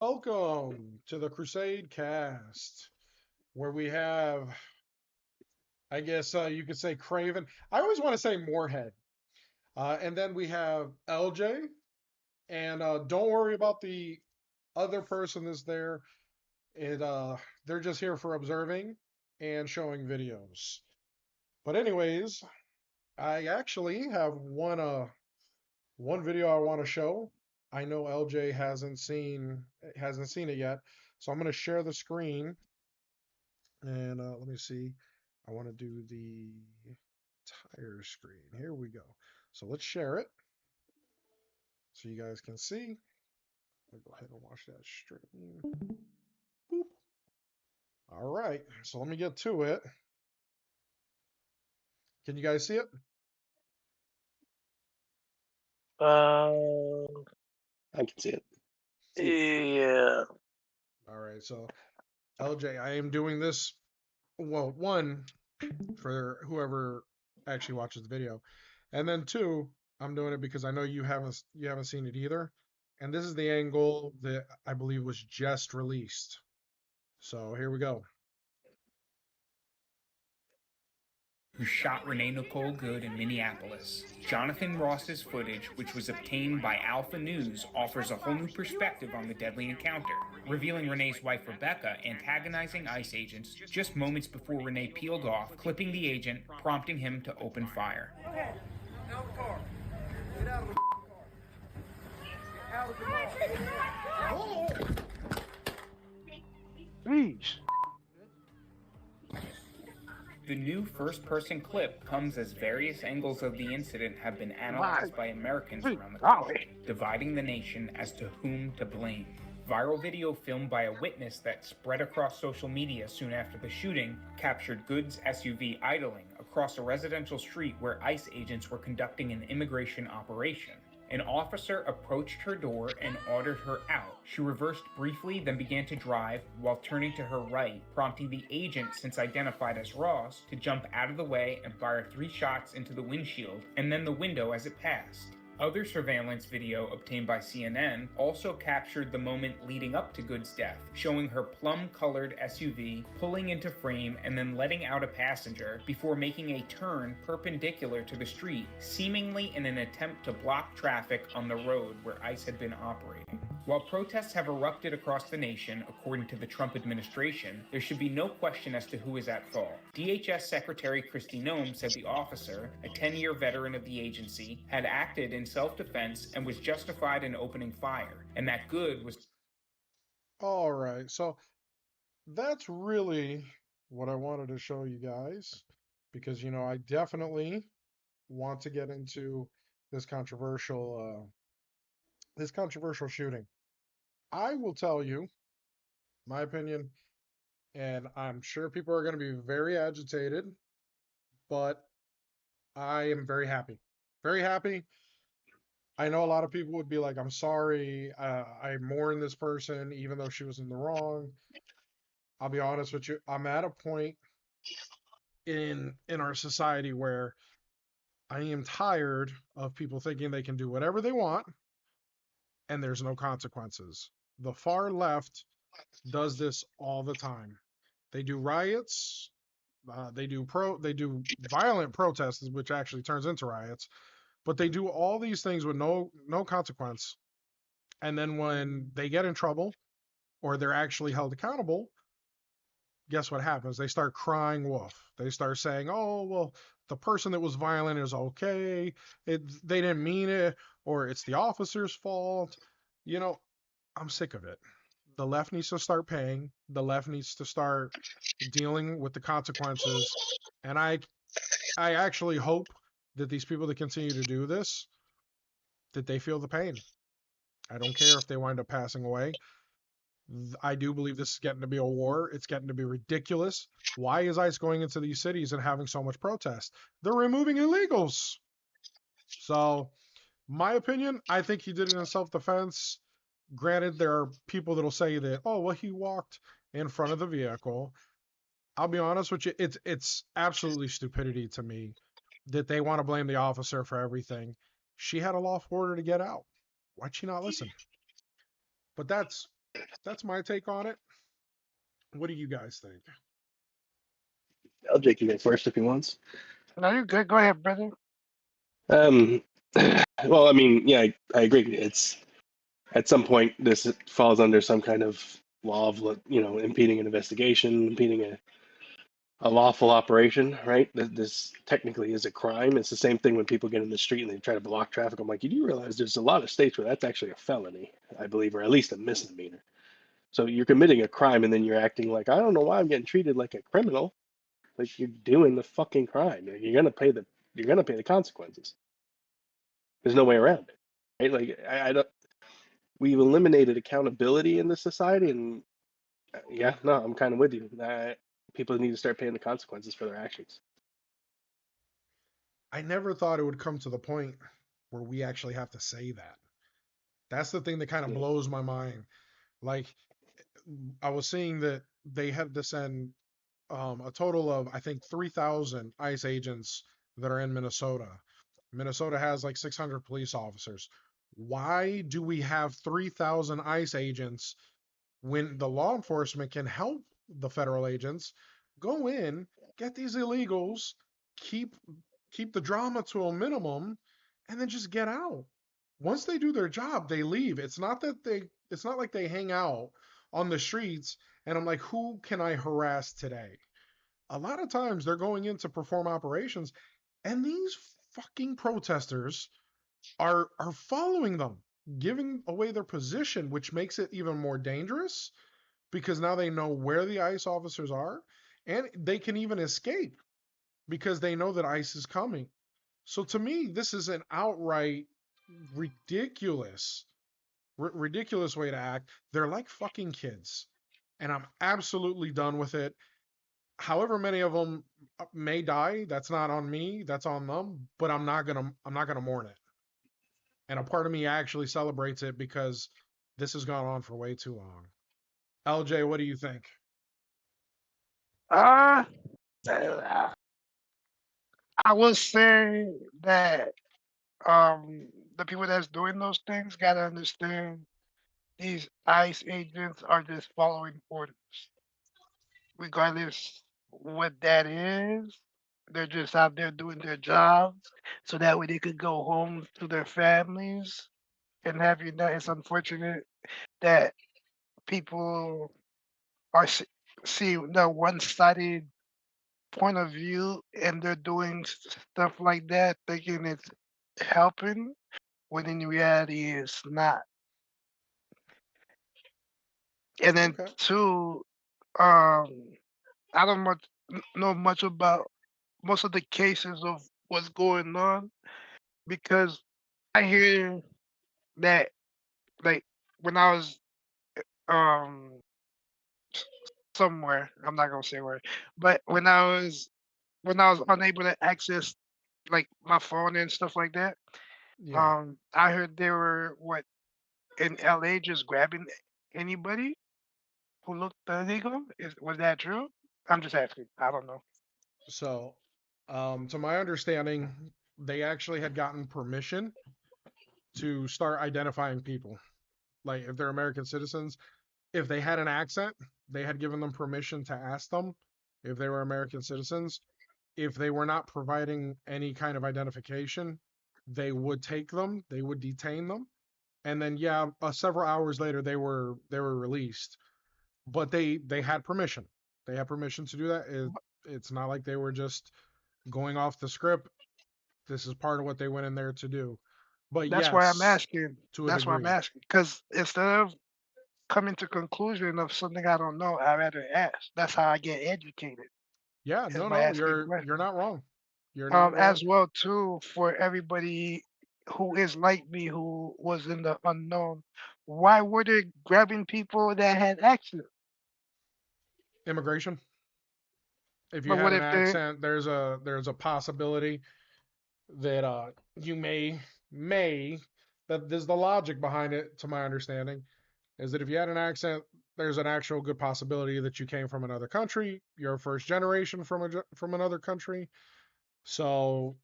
Welcome to the Crusade Cast, where we have, I guess you could say Craven. I always want to say Moorhead. And then we have LJ. And don't worry about the other person that's there. They're just here for observing and showing videos. But anyways, I actually have one video I want to show. I know LJ hasn't seen it yet, so I'm going to share the screen. And let me see. I want to do the entire screen. Here we go. So let's share it so you guys can see. I'll go ahead and watch that stream. Boop. All right. So let me get to it. Can you guys see it? I can see it. Yeah. All right. So LJ, I am doing this. Well, one, for whoever actually watches the video, and then two, I'm doing it because I know you haven't seen it either, and this is the angle that I believe was just released. So here we go. Who shot Renee Nicole Good in Minneapolis. Jonathan Ross's footage, which was obtained by Alpha News, offers a whole new perspective on the deadly encounter, revealing Renee's wife Rebecca antagonizing ICE agents just moments before Renee peeled off, clipping the agent, prompting him to open fire. Go ahead. Out of the car. Get out of the car. Get out of the car. Jeez. The new first-person clip comes as various angles of the incident have been analyzed by Americans around the country, dividing the nation as to whom to blame. Viral video filmed by a witness that spread across social media soon after the shooting captured Good's SUV idling across a residential street where ICE agents were conducting an immigration operation. An officer approached her door and ordered her out. She reversed briefly, then began to drive while turning to her right, prompting the agent, since identified as Ross, to jump out of the way and fire 3 shots into the windshield and then the window as it passed. Other surveillance video obtained by CNN also captured the moment leading up to Good's death, showing her plum-colored SUV pulling into frame and then letting out a passenger before making a turn perpendicular to the street, seemingly in an attempt to block traffic on the road where ICE had been operating. While protests have erupted across the nation, according to the Trump administration, there should be no question as to who is at fault. DHS Secretary Kristi Noem said the officer, a 10-year veteran of the agency, had acted in self-defense and was justified in opening fire, and that Good was... All right. So that's really what I wanted to show you guys because, I definitely want to get into this controversial shooting. I will tell you my opinion, and I'm sure people are going to be very agitated, but I am very happy. Very happy. I know a lot of people would be like, I'm sorry, I mourn this person even though she was in the wrong. I'll be honest with you, I'm at a point in our society where I am tired of people thinking they can do whatever they want and there's no consequences. The far left does this all the time. They do riots, they do violent protests, which actually turns into riots, but they do all these things with no consequence. And then when they get in trouble or they're actually held accountable, guess what happens? They start crying wolf. They start saying, "Oh, well, the person that was violent is okay. They didn't mean it, or it's the officer's fault." I'm sick of it. The left needs to start paying. The left needs to start dealing with the consequences. And I actually hope that these people that continue to do this, that they feel the pain. I don't care if they wind up passing away. I do believe this is getting to be a war. It's getting to be ridiculous. Why is ICE going into these cities and having so much protest? They're removing illegals. So, my opinion, I think he did it in self-defense. Granted, there are people that'll say that, oh, well, he walked in front of the vehicle. I'll be honest with you, it's absolutely stupidity to me that they want to blame the officer for everything. She had a lawful order to get out. Why'd she not listen? But that's That's my take on it. What do you guys think? LJ can go first if he wants. No, you're good. Go ahead, brother. Um, well, I mean, yeah, I agree. It's at some point this falls under some kind of law of, impeding an investigation, impeding a lawful operation, right? This technically is a crime. It's the same thing when people get in the street and they try to block traffic. I'm like, you do realize there's a lot of states where that's actually a felony, I believe, or at least a misdemeanor. So you're committing a crime and then you're acting like, I don't know why I'm getting treated like a criminal. Like you're doing the fucking crime. You're gonna pay the consequences. There's no way around it, right? Like I don't. We've eliminated accountability in this society, and yeah, no, I'm kind of with you. People need to start paying the consequences for their actions. I never thought it would come to the point where we actually have to say that. That's the thing that kind of Yeah. blows my mind. Like, I was seeing that they had to send a total of, I think, 3,000 ICE agents that are in Minnesota. Minnesota has like 600 police officers. Why do we have 3,000 ICE agents when the law enforcement can help the federal agents go in, get these illegals, keep keep the drama to a minimum, and then just get out? Once they do their job, they leave. It's not like they hang out on the streets and I'm like, who can I harass today? A lot of times they're going in to perform operations, and these fucking protesters are following them, giving away their position, which makes it even more dangerous because now they know where the ICE officers are, and they can even escape because they know that ICE is coming. So to me, this is an outright ridiculous, ridiculous way to act. They're like fucking kids, and I'm absolutely done with it. However many of them may die, that's not on me, that's on them, but I'm not gonna mourn it. And a part of me actually celebrates it because this has gone on for way too long. LJ, what do you think? Uh, I will say that the people that's doing those things gotta understand these ICE agents are just following orders, regardless what that is. They're just out there doing their jobs, so that way they could go home to their families. And have you know, it's unfortunate that people are seeing the one-sided point of view and they're doing stuff like that, thinking it's helping, when in reality it's not. And then Okay. two, um, I don't know much about most of the cases of what's going on because I hear that, like, when I was um somewhere, I'm not gonna say where, but when I was unable to access like my phone and stuff like that, Yeah. I heard they were what in LA just grabbing anybody who looked illegal. Was that true? I'm just asking. I don't know. So, to my understanding, they actually had gotten permission to start identifying people. Like, if they're American citizens, if they had an accent, they had given them permission to ask them if they were American citizens. If they were not providing any kind of identification, they would take them, they would detain them, and then yeah, several hours later they were released. But they had permission. They had permission to do that. It's not like they were just going off the script. This is part of what they went in there to do. But That's why I'm yes, asking. to a That's why I'm degree. asking. Because instead of coming to conclusion of something I don't know, I rather ask. That's how I get educated, Yeah, is no, by no, asking you're questions. not wrong. You're not As wrong. well too, for everybody who is like me, who was in the unknown, why were they grabbing people that had accents? Immigration. If you But had what an if they? accent, there's a possibility that you may that there's the logic behind it, to my understanding, is that if you had an accent, there's an actual good possibility that you came from another country, you're first generation from another country, so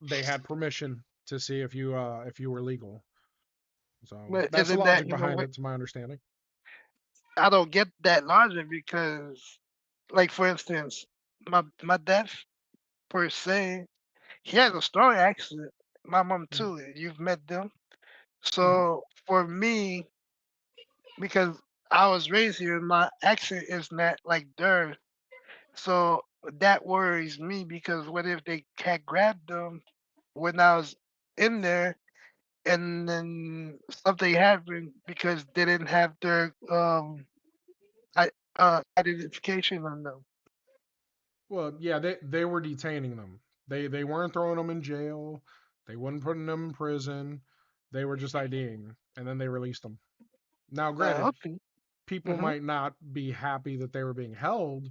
they had permission to see if you were legal. So But that's the isn't that logic in a behind way? it, to my understanding. I don't get that logic because, like for instance, my dad per se, he has a strong accent. My mom Mhm, too. You've met them. mhm. So for me, because I was raised here, my accent is not like theirs. So that worries me because what if they had grabbed them when I was in there and then something happened because they didn't have their I identification on them. Well, yeah, they were detaining them. They weren't throwing them in jail. They weren't putting them in prison. They were just IDing, and then they released them. Now, granted, Okay. people Mhm. might not be happy that they were being held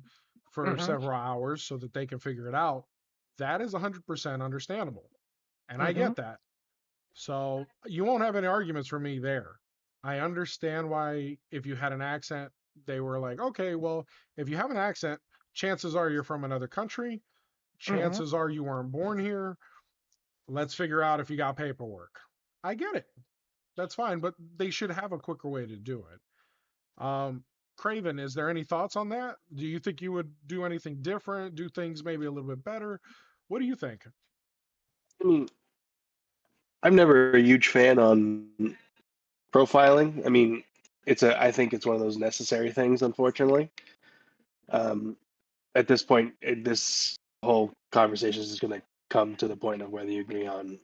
for Mhm. several hours so that they can figure it out. That is 100% understandable, and I Mhm. get that. So you won't have any arguments from me there. I understand why, if you had an accent, they were like, okay, well, if you have an accent, chances are you're from another country. Mhm. Chances are you weren't born here. Let's figure out if you got paperwork. I get it. That's fine, but they should have a quicker way to do it. Craven, is there any thoughts on that? Do you think you would do anything different? Do things maybe a little bit better? What do you think? I mean, I'm never a huge fan on profiling. I mean, I think it's one of those necessary things, unfortunately. Um, at this point, this whole conversation is going to come to the point of whether you agree on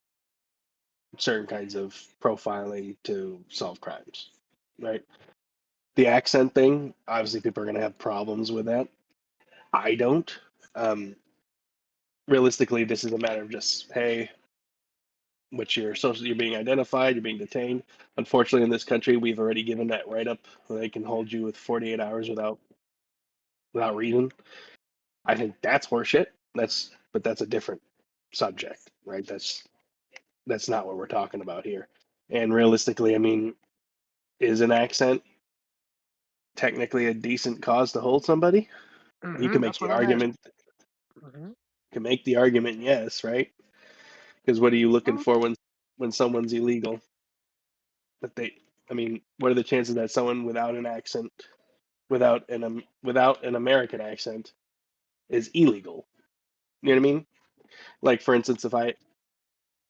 certain kinds of profiling to solve crimes, right? The accent thing, obviously, people are going to have problems with that. I don't. Um, Realistically, this is a matter of just, hey, you're being identified, you're being detained. Unfortunately, in this country, we've already given that right up. They can hold you with 48 hours without reason. I think that's horseshit. That's a different subject, right? That's not what we're talking about here. And realistically, I mean, is an accent technically a decent cause to hold somebody? You can Mhm. make That's the what I'm asking. argument. Mhm. Can make the argument, yes, right? Because what are you looking Mhm. for when someone's illegal? That they, I mean, what are the chances that someone without an accent, without an American accent, is illegal? You know what I mean? Like for instance, if I,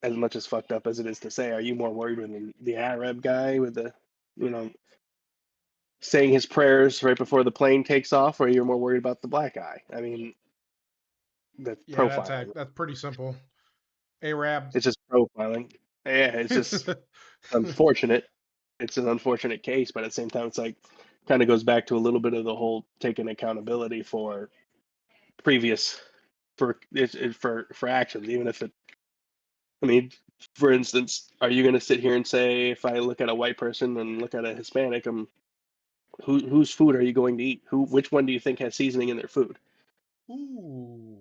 as much as fucked up as it is to say, are you more worried with the Arab guy with the, you know, saying his prayers right before the plane takes off, or you're more worried about the black guy? I mean, the Yeah, profiling. that's pretty simple. Arab. It's just profiling. Yeah, it's just unfortunate. It's an unfortunate case, but at the same time, it's like kind of goes back to a little bit of the whole taking accountability for previous for actions, even if it. I mean, for instance, are you going to sit here and say if I look at a white person and look at a Hispanic, whose food are you going to eat? Which one do you think has seasoning in their food? Ooh.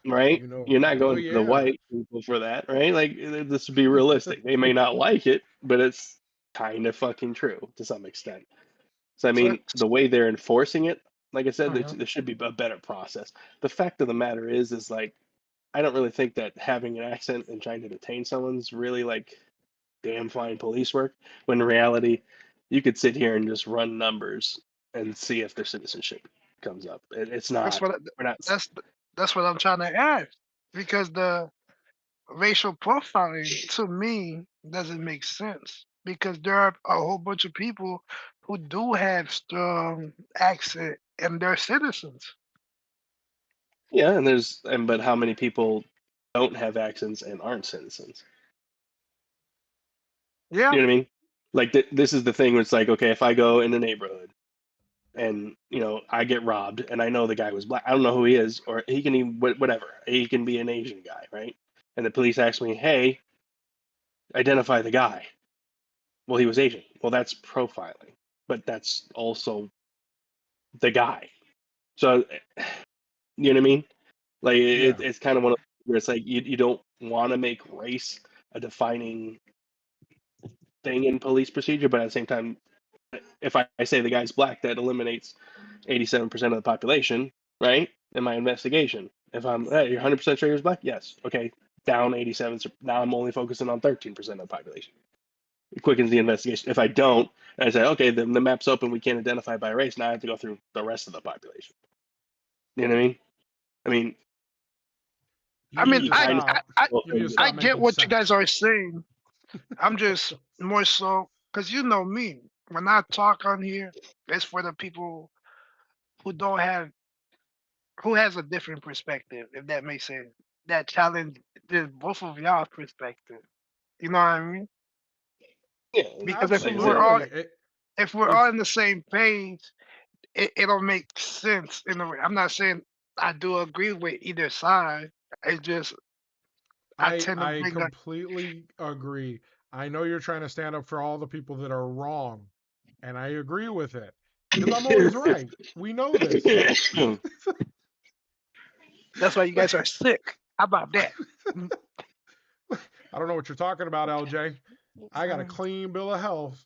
Right? You're not Oh going to the yeah. white people for that, right? Like this would be realistic. They may not like it, but it's kind of fucking true to some extent. So I So. mean, the way they're enforcing it, like I said, Mhm. there should be a better process. The fact of the matter is like I don't really think that having an accent and trying to detain someone's really like damn fine police work. When in reality, you could sit here and just run numbers and see if their citizenship comes up. It's That's not. what. We're not. That's what I'm trying to ask because the racial profiling to me doesn't make sense because there are a whole bunch of people who do have strong accent and they're citizens. Yeah, but how many people don't have accents and aren't citizens? Yeah. You know what I mean? Like this is the thing where it's like, okay, if I go in the neighborhood and I get robbed and I know the guy was black, I don't know who he is, or he can even whatever, he can be an Asian guy, right? And the police ask me, hey, identify the guy. Well, he was Asian. Well, that's profiling, but that's also the guy. So you know what I mean? Like Yeah. it's kind of one of where it's like you don't want to make race a defining thing in police procedure, but at the same time, if I say the guy's black, that eliminates 87% of the population, right? In my investigation. If hey, you're 100% sure he was black? Yes. Okay, down 87. So now I'm only focusing on 13% of the population. It quickens the investigation. If I don't, and I say, okay, then the map's open, we can't identify by race. Now I have to go through the rest of the population. You know what I mean? I mean, You I need mean, to I, stop. You need to I stop get making what you guys sense. are saying. I'm just more so because you know me. When I talk on here, it's for the people who don't have, who has a different perspective, if that makes sense. That challenge both of y'all's perspective. You know what I mean? yeah, Because like I said, Absolutely. if we're all It's on the same page, it'll make sense in a way. I'm not saying I do agree with either side. It's just I tend to I bring up. completely agree. I know you're trying to stand up for all the people that are wrong, and I agree with it because I'm always right. We know this. That's why you guys are sick. How about that? I don't know what you're talking about, LJ. I got a clean bill of health.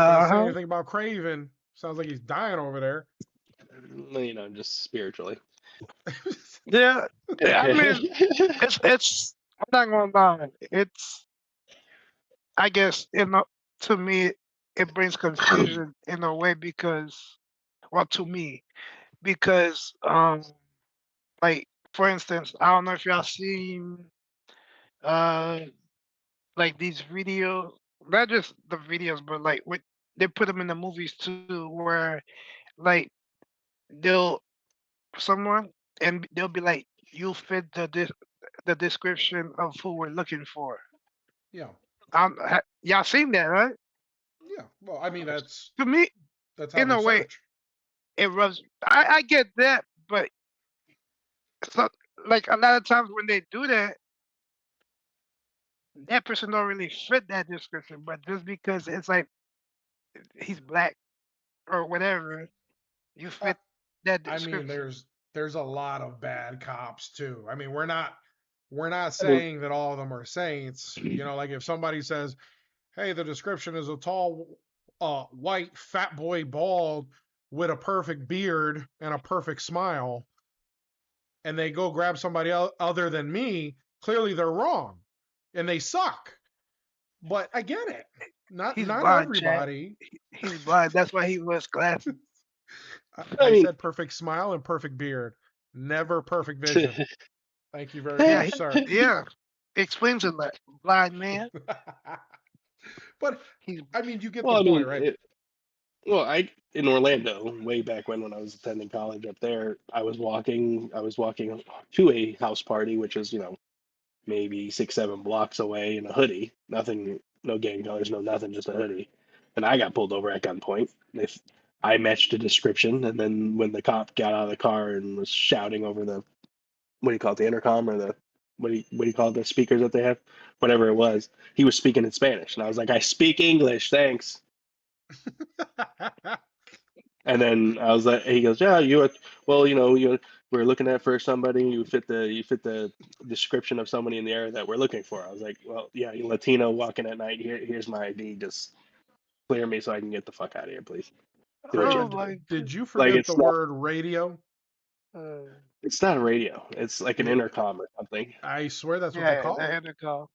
Can't say Uh-huh. anything about Craven. Sounds like he's dying over there. you know, just spiritually. Yeah. I mean, it's. I'm not gonna lie. It's. I guess to me, it brings confusion in a way because, well, to me, because like for instance, I don't know if y'all seen uh like these videos, not just the videos, but like what they put them in the movies too, where like they'll someone and they'll be like, you fit the description of who we're looking for. Yeah, Y'all seen that, right? yeah. Well, I mean To me, that's how in they a way, search. it rubs. I get that, but so, like a lot of times when they do that, that person don't really fit that description. But just because it's like he's black or whatever, you Uh, fit that I mean, description. there's a lot of bad cops too. I mean, we're not I mean, saying that all of them are saints. You know, like if somebody says, "Hey, the description is a tall, white, fat boy, bald, with a perfect beard and a perfect smile," and they go grab somebody else other than me, clearly they're wrong, and they suck. But I get it. He's Not blind, Chad. everybody. He's blind. That's why he wears glasses. I I mean, said perfect smile and perfect beard, never perfect vision. Thank you very Yeah, much, sir. yeah. Explains a lot. Blind man. But He's I mean, you get the well, I point, mean, right? well, I in Orlando, way back when I was attending college up there, I was walking to a house party, which is, you know, maybe 6, 7 blocks away in a hoodie. Nothing, no gang colors, no nothing, just a hoodie. And I got pulled over at gunpoint. If I matched the description, and then when the cop got out of the car and was shouting over the, what do you call it, the intercom, or the, what do you call it, the speakers that they have, whatever it was, he was speaking in Spanish, and I was like, I speak English, thanks. And then I was like, he goes, yeah, well, you know, we're looking at for somebody, you fit the description of somebody in the area that we're looking for. I was like, well, yeah, you Latino walking at night. Here's my ID. Just clear me so I can get the fuck out of here, please. Do what you oh have to do. my Did you Like forget the word radio? god. it's not a radio. It's like an It, intercom or something. I swear that's what they Yeah, call the it. intercom.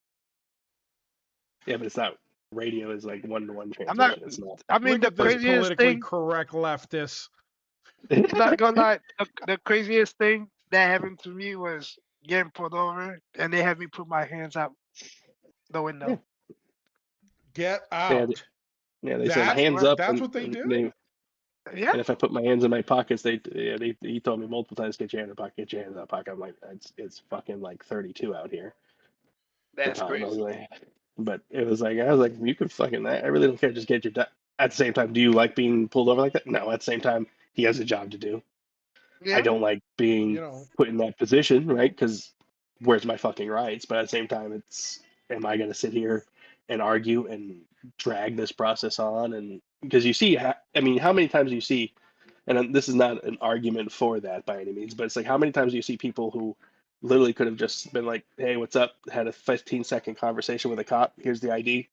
Yeah, but it's not. Radio is like one-to-one I'm not. transmission. It's not. I mean, Look the at this craziest politically thing. correct leftist. I'm not gonna lie. The craziest thing that happened to me was getting pulled over, and they had me put my hands out the Yeah, window. Get yeah, out. they said hands up, That's what they and do? they Yeah, and if I put my hands in my pockets, he told me multiple times, get your hand in the pocket, get your hand in the pocket. I'm like, it's fucking like 32 out here. The that's time I was crazy. like, but it was like I was like, you can fucking I really don't care. Just get your. At the same time, do you like being pulled over like that? No. At the same time, he has a job to do. I Yeah, don't like You being know, put in that position, right? Because where's my fucking rights? But at the same time, it's am I going to sit here and argue and drag this process on? And because you see, I mean, how many times do you see and this is not an argument for that by any means, but it's like how many times do you see people who literally could have just been like, "Hey, what's up?" Had a 15-second conversation with a cop. Here's the ID,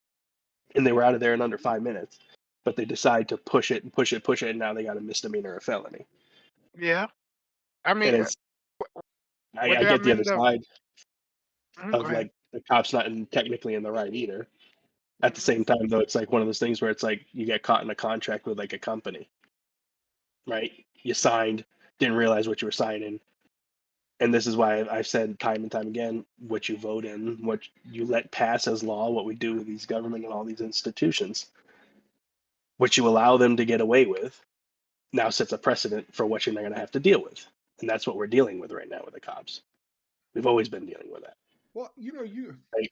and they were out of there in under 5 minutes. But they decide to push it and push it, push it, and now they got a misdemeanor or a felony. yeah. I And mean, it's I whether get I'm the in other the side go of ahead. like the cop's not technically in the right either. At the same time, though, it's like one of those things where it's like you get caught in a contract with like a company, right? You signed, didn't realize what you were signing. And this is why I've said time and time again, what you vote in, what you let pass as law, what we do with these government and all these institutions, what you allow them to get away with, now sets a precedent for what you're going to have to deal with. And that's what we're dealing with right now with the cops. We've always been dealing with that. Well, Right.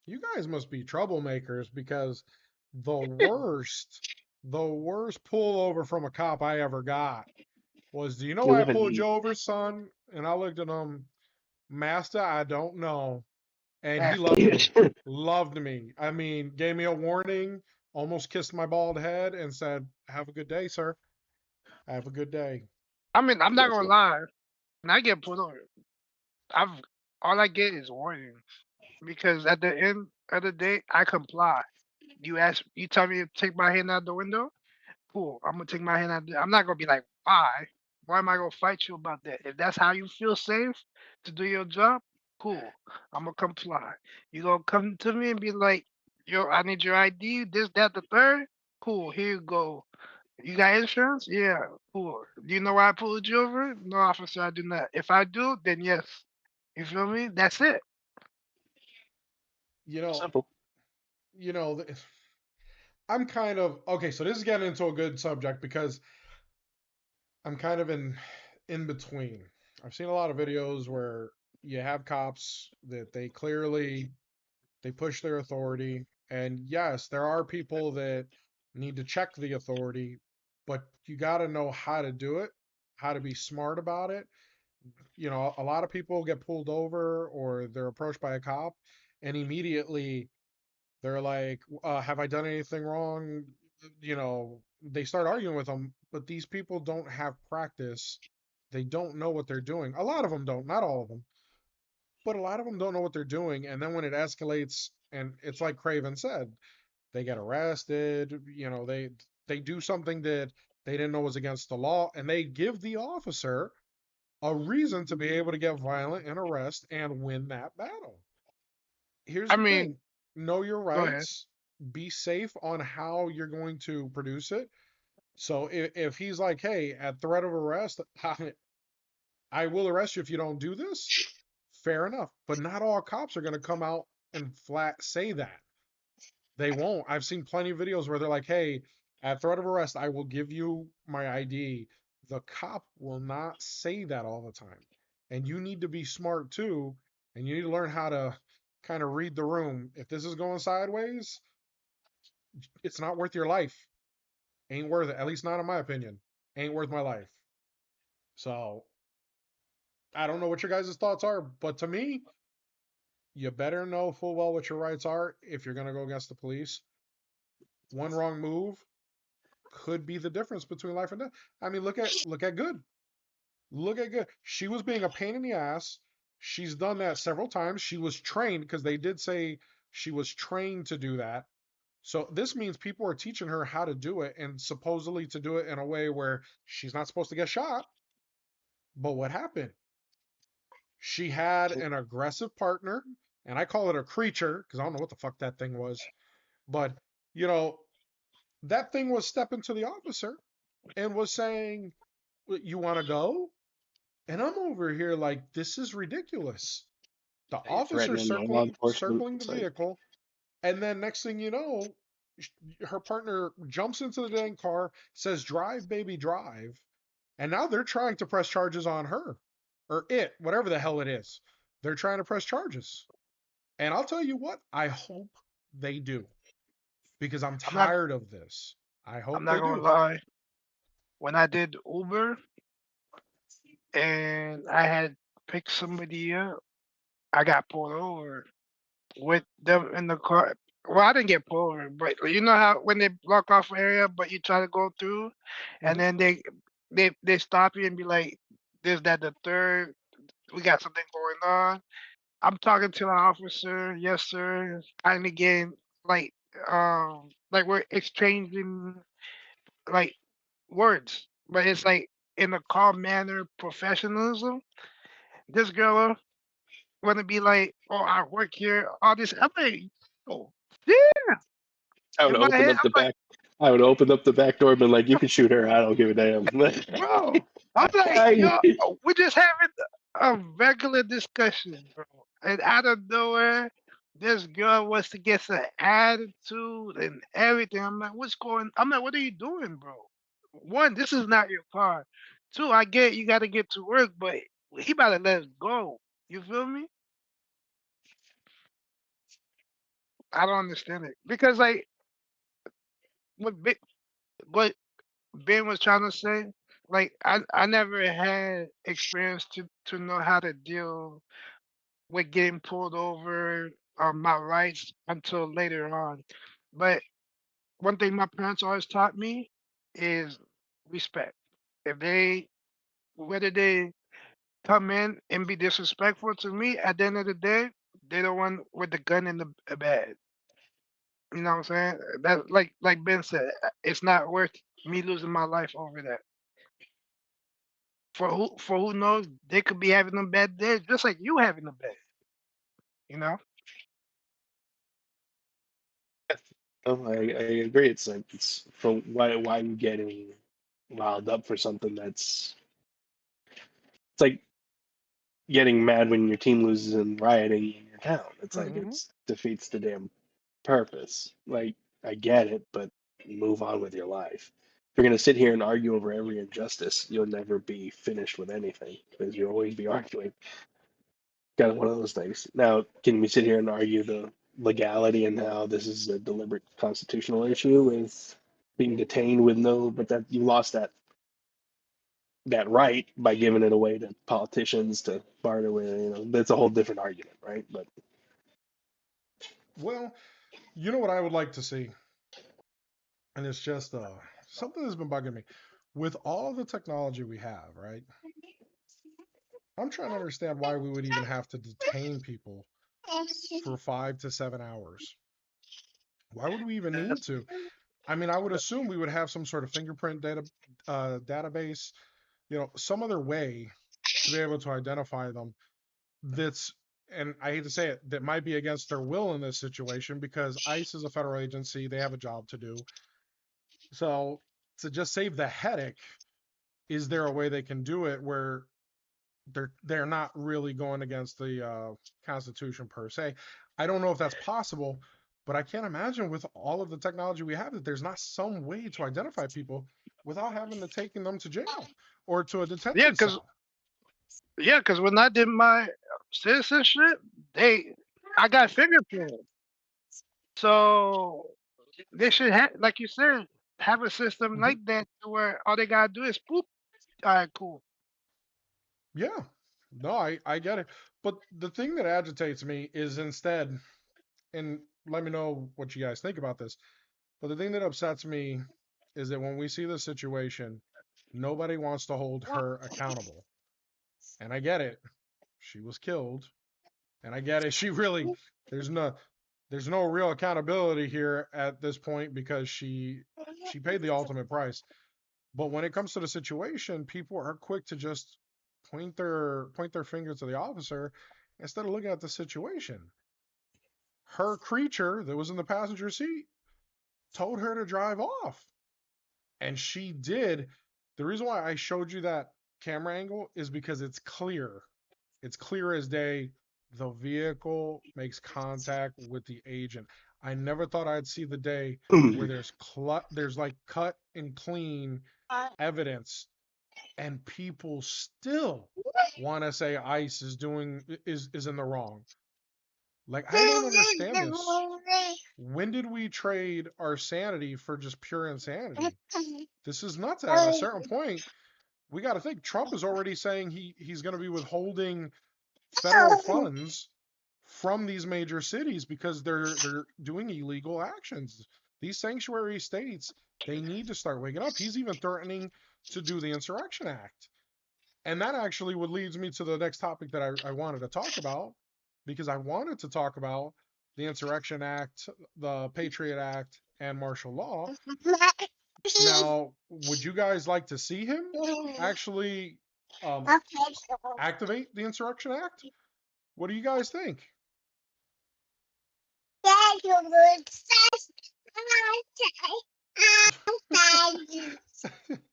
you guys must be troublemakers because the worst, the worst pullover from a cop I ever got was, do you know You why I live pulled in you over, son? And I looked at him, Master, I don't know. And he That's loved me. Loved me. I mean, gave me a warning, almost kissed my bald head, and said, "Have a good day, sir. Have a good day." I mean, I'm not Yes, gonna sir. lie. When I get pulled over, I've all I get is warnings because at the end of the day, I comply. You tell me to take my hand out the window. Cool. I'm gonna take my hand out. I'm not gonna be like, why? Why am I gonna fight you about that? If that's how you feel safe to do your job, cool. I'm gonna comply. You gonna come to me and be like, yo, I need your ID, this, that, the third. Cool. Here you go. You got insurance? Yeah. Cool. Do you know why I pulled you over? No, officer, I do not. If I do, then yes. You feel me? That's it. You know, Simple. you know, I'm kind of okay. So this is getting into a good subject because I'm kind of in between. I've seen a lot of videos where you have cops that they push their authority, and yes, there are people that need to check the authority, but you got to know how to do it, how to be smart about it. You know, a lot of people get pulled over or they're approached by a cop, and immediately they're like, "Have I done anything wrong?" You know, they start arguing with them, but these people don't have practice. They don't know what they're doing. A lot of them don't, not all of them, but a lot of them don't know what they're doing. And then when it escalates, and it's like Craven said, they get arrested. You know, they do something that they didn't know was against the law, and they give the officer a reason to be able to get violent and arrest and win that battle. Here's I the mean, thing: know your go ahead. rights, be safe on how you're going to produce it. So if he's like, hey, at threat of arrest, I will arrest you if you don't do this, fair enough. But not all cops are going to come out and flat say that. They won't. I've seen plenty of videos where they're like, hey, at threat of arrest, I will give you my ID. The cop will not say that all the time. And you need to be smart too. And you need to learn how to kind of read the room. If this is going sideways, it's not worth your life. Ain't worth it. At least not in my opinion. Ain't worth my life. So I don't know what your guys' thoughts are, but to me, you better know full well what your rights are if you're going to go against the police. One wrong move could be the difference between life and death. I mean, look at Good. Look at Good. She was being a pain in the ass. She's done that several times. She was trained because they did say she was trained to do that. So this means people are teaching her how to do it and supposedly to do it in a way where she's not supposed to get shot. But what happened? She had an aggressive partner, and I call it a creature because I don't know what the fuck that thing was. But, you know, that thing was stepping to the officer and was saying, "You want to go?" And I'm over here like, this is ridiculous. The You're officer threatening law enforcement. circling the It's like, vehicle, and then next thing you know, her partner jumps into the dang car, says, "Drive, baby, drive." And now they're trying to press charges on her or it, whatever the hell it is. They're trying to press charges. And I'll tell you what, I hope they do because I'm I'm not. tired of this. I I'm hope not they gonna do. lie. When I did Uber and I had picked somebody up, I got pulled over with them in the car. Well, I didn't get pulled over, but you know how when they block off an area, but you try to go through, and Mm-hmm. then they stop you and be like, "This, that, the third. We got something going on." I'm talking to the officer, yes sir. And again, like like we're exchanging like words, but it's like in a calm manner, professionalism. This girl want to be like, "Oh, I work here, all this." I'm like, "Oh, yeah." I would In my open head, up the back. I would open up the back door and be like, "You can shoot her. I don't give a damn." bro, I'm like, yo, we're just having a regular discussion, bro. And out of nowhere, this girl wants to get some attitude and everything. I'm like, what's going? I'm like, what are you doing, bro? One, this is not your car. Two, I get you got to get to work, but he about to let us go. You feel me? I don't understand it because like what what Ben was trying to say, like I never had experience to know how to deal with getting pulled over on my rights until later on. But one thing my parents always taught me is respect. If they whether they come in and be disrespectful to me, at the end of the day, they the one with the gun in the bag. You know what I'm saying? That like Ben said, it's not worth me losing my life over that. For who knows, they could be having a bad day, just like you having a bad. You know? Oh, I agree. It's like it's for why are you getting riled up for something that's it's like getting mad when your team loses and rioting in your town. It's like Hmm. it's defeats the damn purpose. Like I get it, but move on with your life. If you're gonna sit here and argue over every injustice, you'll never be finished with anything because you'll always be arguing. Kind of one of those things. Now, can we sit here and argue the legality and how this is a deliberate constitutional issue with being detained with no, but that you lost that right by giving it away to politicians to barter with, that's a whole different argument, right? But Well, you know what I would like to see, and it's just something that's been bugging me. With all the technology we have, right? I'm trying to understand why we would even have to detain people for 5 to 7 hours. Why would we even need to? I mean, I would assume we would have some sort of fingerprint database, some other way to be able to identify them. That's, and I hate to say it, that might be against their will in this situation because ICE is a federal agency; they have a job to do. So to just save the headache, is there a way they can do it where they're not really going against the Constitution per se? I don't know if that's possible, but I can't imagine with all of the technology we have that there's not some way to identify people without having to taking them to jail or to a Yeah, detention cause cell. yeah, cause when I did my citizenship, I got fingerprinted. So they should have, like you said, have a system Hmm. like that to where all they gotta do is poop. All right, cool. Yeah, no, I get it. But the thing that agitates me is instead, and let me know what you guys think about this. But the thing that upsets me is that when we see this situation, nobody wants to hold her accountable. And I get it. She was killed. And I get it. She really there's no there's no real accountability here at this point because she paid the ultimate price. But when it comes to the situation, people are quick to just point their finger to the officer instead of looking at the situation. Her creature that was in the passenger seat told her to drive off. And she did. The reason why I showed you that camera angle is because it's clear. It's clear as day. The vehicle makes contact with the agent. I never thought I'd see the day where there's like cut and clean evidence, and people still want to say ICE is in the wrong. Like I don't understand this. When did we trade our sanity for just pure insanity? This is nuts. At a certain point, we got to think Trump is already saying he's going to be withholding federal funds from these major cities because they're doing illegal actions. These sanctuary states, they need to start waking up. He's even threatening to do the Insurrection Act. And that actually would leads me to the next topic that I wanted to talk about because I wanted to talk about the Insurrection Act, the Patriot Act, and martial law. Now, would you guys like to see him actually um, activate the Insurrection Act? What do you guys think?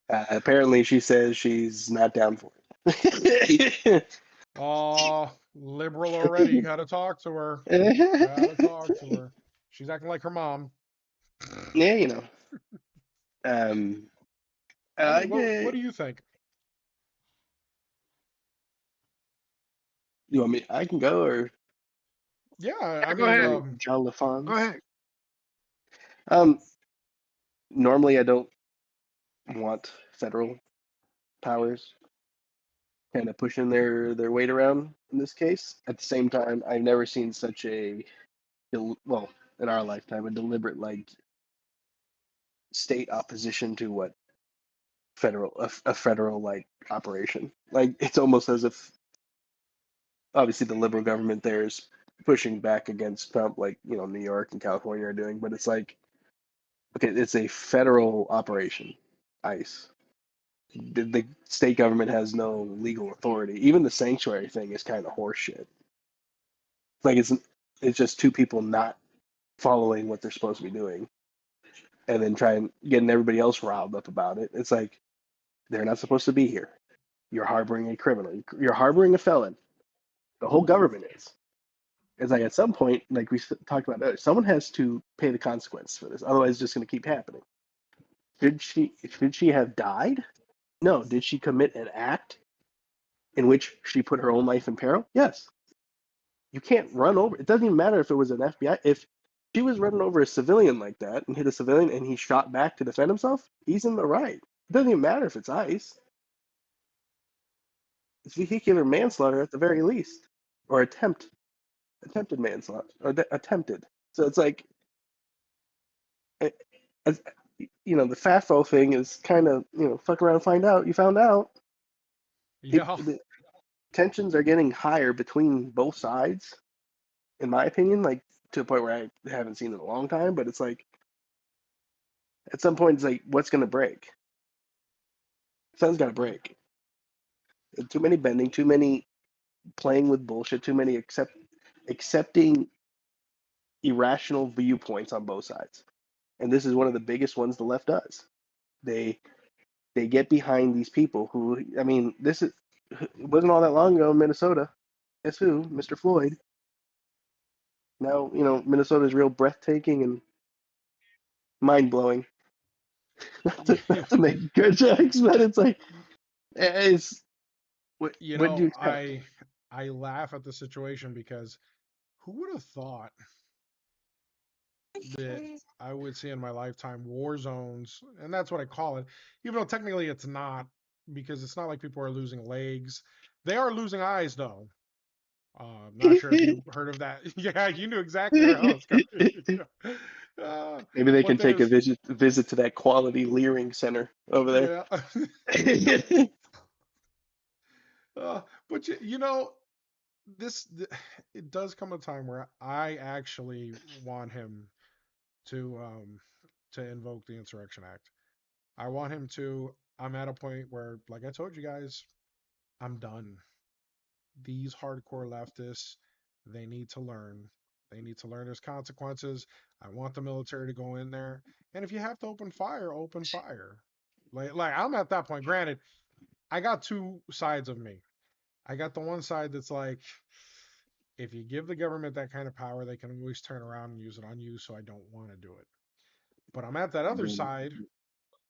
Apparently, she says she's not down for it. Oh, liberal already. Gotta talk to her. Gotta talk to her. She's acting like her mom. Yeah, you know. Um, I I mean, what get, do you think? you want me? I can go or Yeah, I Yeah, go mean, ahead. John Go LaFons. ahead. Um, Normally I don't want federal powers kind of pushing their weight around in this case. At the same time, I've never seen such a well in our lifetime a deliberate like state opposition to what a federal like operation. Like it's almost as if obviously the liberal government there is pushing back against Trump, like New York and California are doing, but it's like okay, it's a federal operation, ICE. The state government has no legal authority. Even the sanctuary thing is kind of horseshit. Like it's just two people not following what they're supposed to be doing, and then trying getting everybody else riled up about it. It's like they're not supposed to be here. You're harboring a criminal. You're harboring a felon. The whole government is. It's like at some point, like we talked about earlier, someone has to pay the consequence for this. Otherwise, it's just going to keep happening. Should she have died? No. Did she commit an act in which she put her own life in peril? Yes. You can't run over. It doesn't even matter if it was an FBI. If she was running over a civilian like that and hit a civilian and he shot back to defend himself, he's in the right. It doesn't even matter if it's ICE. It's vehicular manslaughter at the very least, or attempted manslaughter, or attempted. So it's like, it, as, the FAFO thing is kind of fuck around, and find out. You found out. Yeah. The tensions are getting higher between both sides, in my opinion. Like to a point where I haven't seen it in a long time, but it's like at some point it's like what's gonna break? Something's gotta break. Too many bending, too many playing with bullshit, too many accepting irrational viewpoints on both sides. And this is one of the biggest ones the left does. They they get behind these people who, I mean, this is it wasn't all that long ago in Minnesota. Guess who? Mr. Floyd. Now, Minnesota is real breathtaking and mind blowing. Not to make good jokes, but it's like it's what do you expect? I laugh at the situation because who would have thought that I would see in my lifetime war zones, and that's what I call it, even though technically it's not, because it's not like people are losing legs. They are losing eyes, though. I'm not sure if you heard of that. Yeah, you knew exactly where I was going. Maybe they But can take a there's, visit to that quality Leering Center over there. yeah. But this it does come a time where I actually want him to invoke the Insurrection Act. I want him to. I'm at a point where, like I told you guys, I'm done. These hardcore leftists, they need to learn. They need to learn there's consequences. I want the military to go in there, and if you have to open fire, open fire. Like I'm at that point. Granted, I got two sides of me. I got the one side that's like, if you give the government that kind of power, they can always turn around and use it on you. So I don't want to do it. But I'm at that other side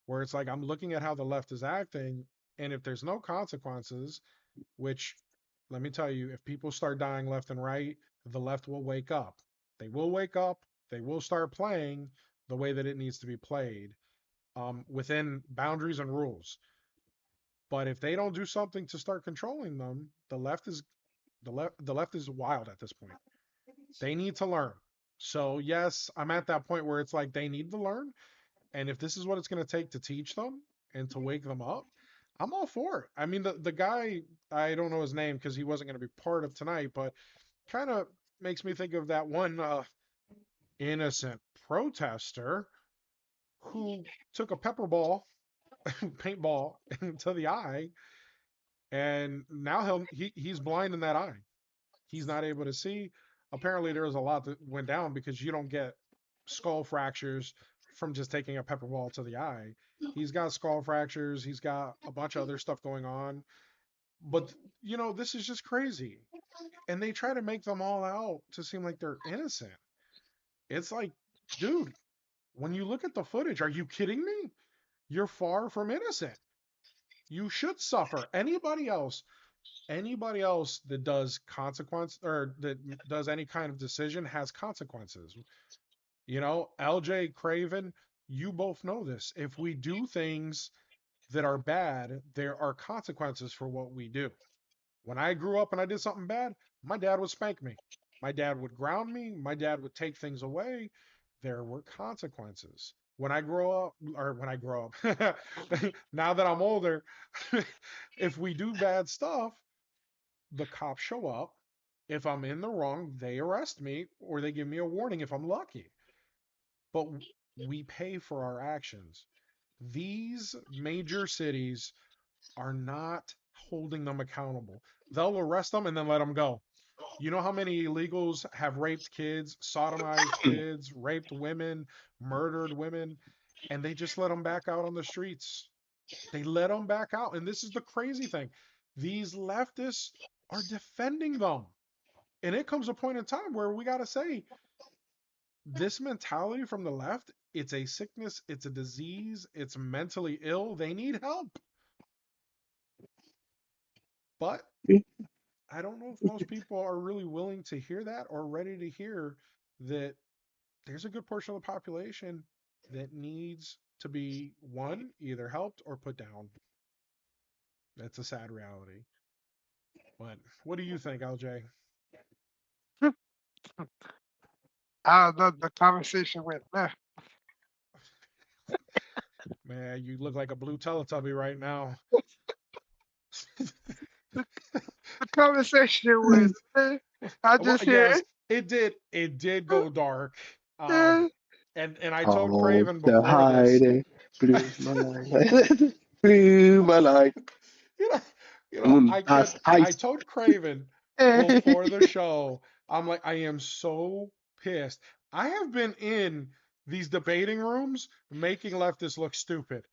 where it's like I'm looking at how the left is acting, and if there's no consequences, which let me tell you, if people start dying left and right, the left will wake up. They will wake up. They will start playing the way that it needs to be played, within boundaries and rules. But if they don't do something to start controlling them, the left is wild at this point. They need to learn. So yes, I'm at that point where it's like they need to learn, and if this is what it's going to take to teach them and to wake them up, I'm all for it. I mean, the guy, I don't know his name because he wasn't going to be part of tonight, but kind of makes me think of that one innocent protester who took a pepper ball, paintball, to the eye, and now he's blind in that eye. He's not able to see. Apparently, there was a lot that went down because you don't get skull fractures from just taking a pepper ball to the eye. He's got skull fractures. He's got a bunch of other stuff going on. But, this is just crazy. And they try to make them all out to seem like they're innocent. It's like, dude, when you look at the footage, are you kidding me? You're far from innocent. You should suffer. Anybody else that does consequence or that does any kind of decision has consequences. LJ Craven, you both know this. If we do things that are bad, there are consequences for what we do. When I grew up and I did something bad, my dad would spank me. My dad would ground me. My dad would take things away. There were consequences. When I grow up, or when I grow up, now that I'm older, if we do bad stuff, the cops show up. If I'm in the wrong, they arrest me or they give me a warning if I'm lucky. But we pay for our actions. These major cities are not holding them accountable. They'll arrest them and then let them go. You know how many illegals have raped kids, sodomized kids, raped women, murdered women, and they just let them back out on the streets. They let them back out. And this is the crazy thing. These leftists are defending them. And it comes a point in time where we got to say, this mentality from the left, it's a sickness, it's a disease, it's mentally ill. They need help. But I don't know if most people are really willing to hear that or ready to hear that there's a good portion of the population that needs to be, one, either helped or put down. That's a sad reality. But what do you think, LJ? The conversation went left. Man, you look like a blue Teletubby right now. The conversation went left. I Well, just hear yes, it did go dark. it. And I told Oh, Craven the before this. hiding blew my mind. Blew my mind. you know, Un das I Eis. told Craven before the show, I'm like, I am so pissed. I have been in these debating rooms making leftists look stupid.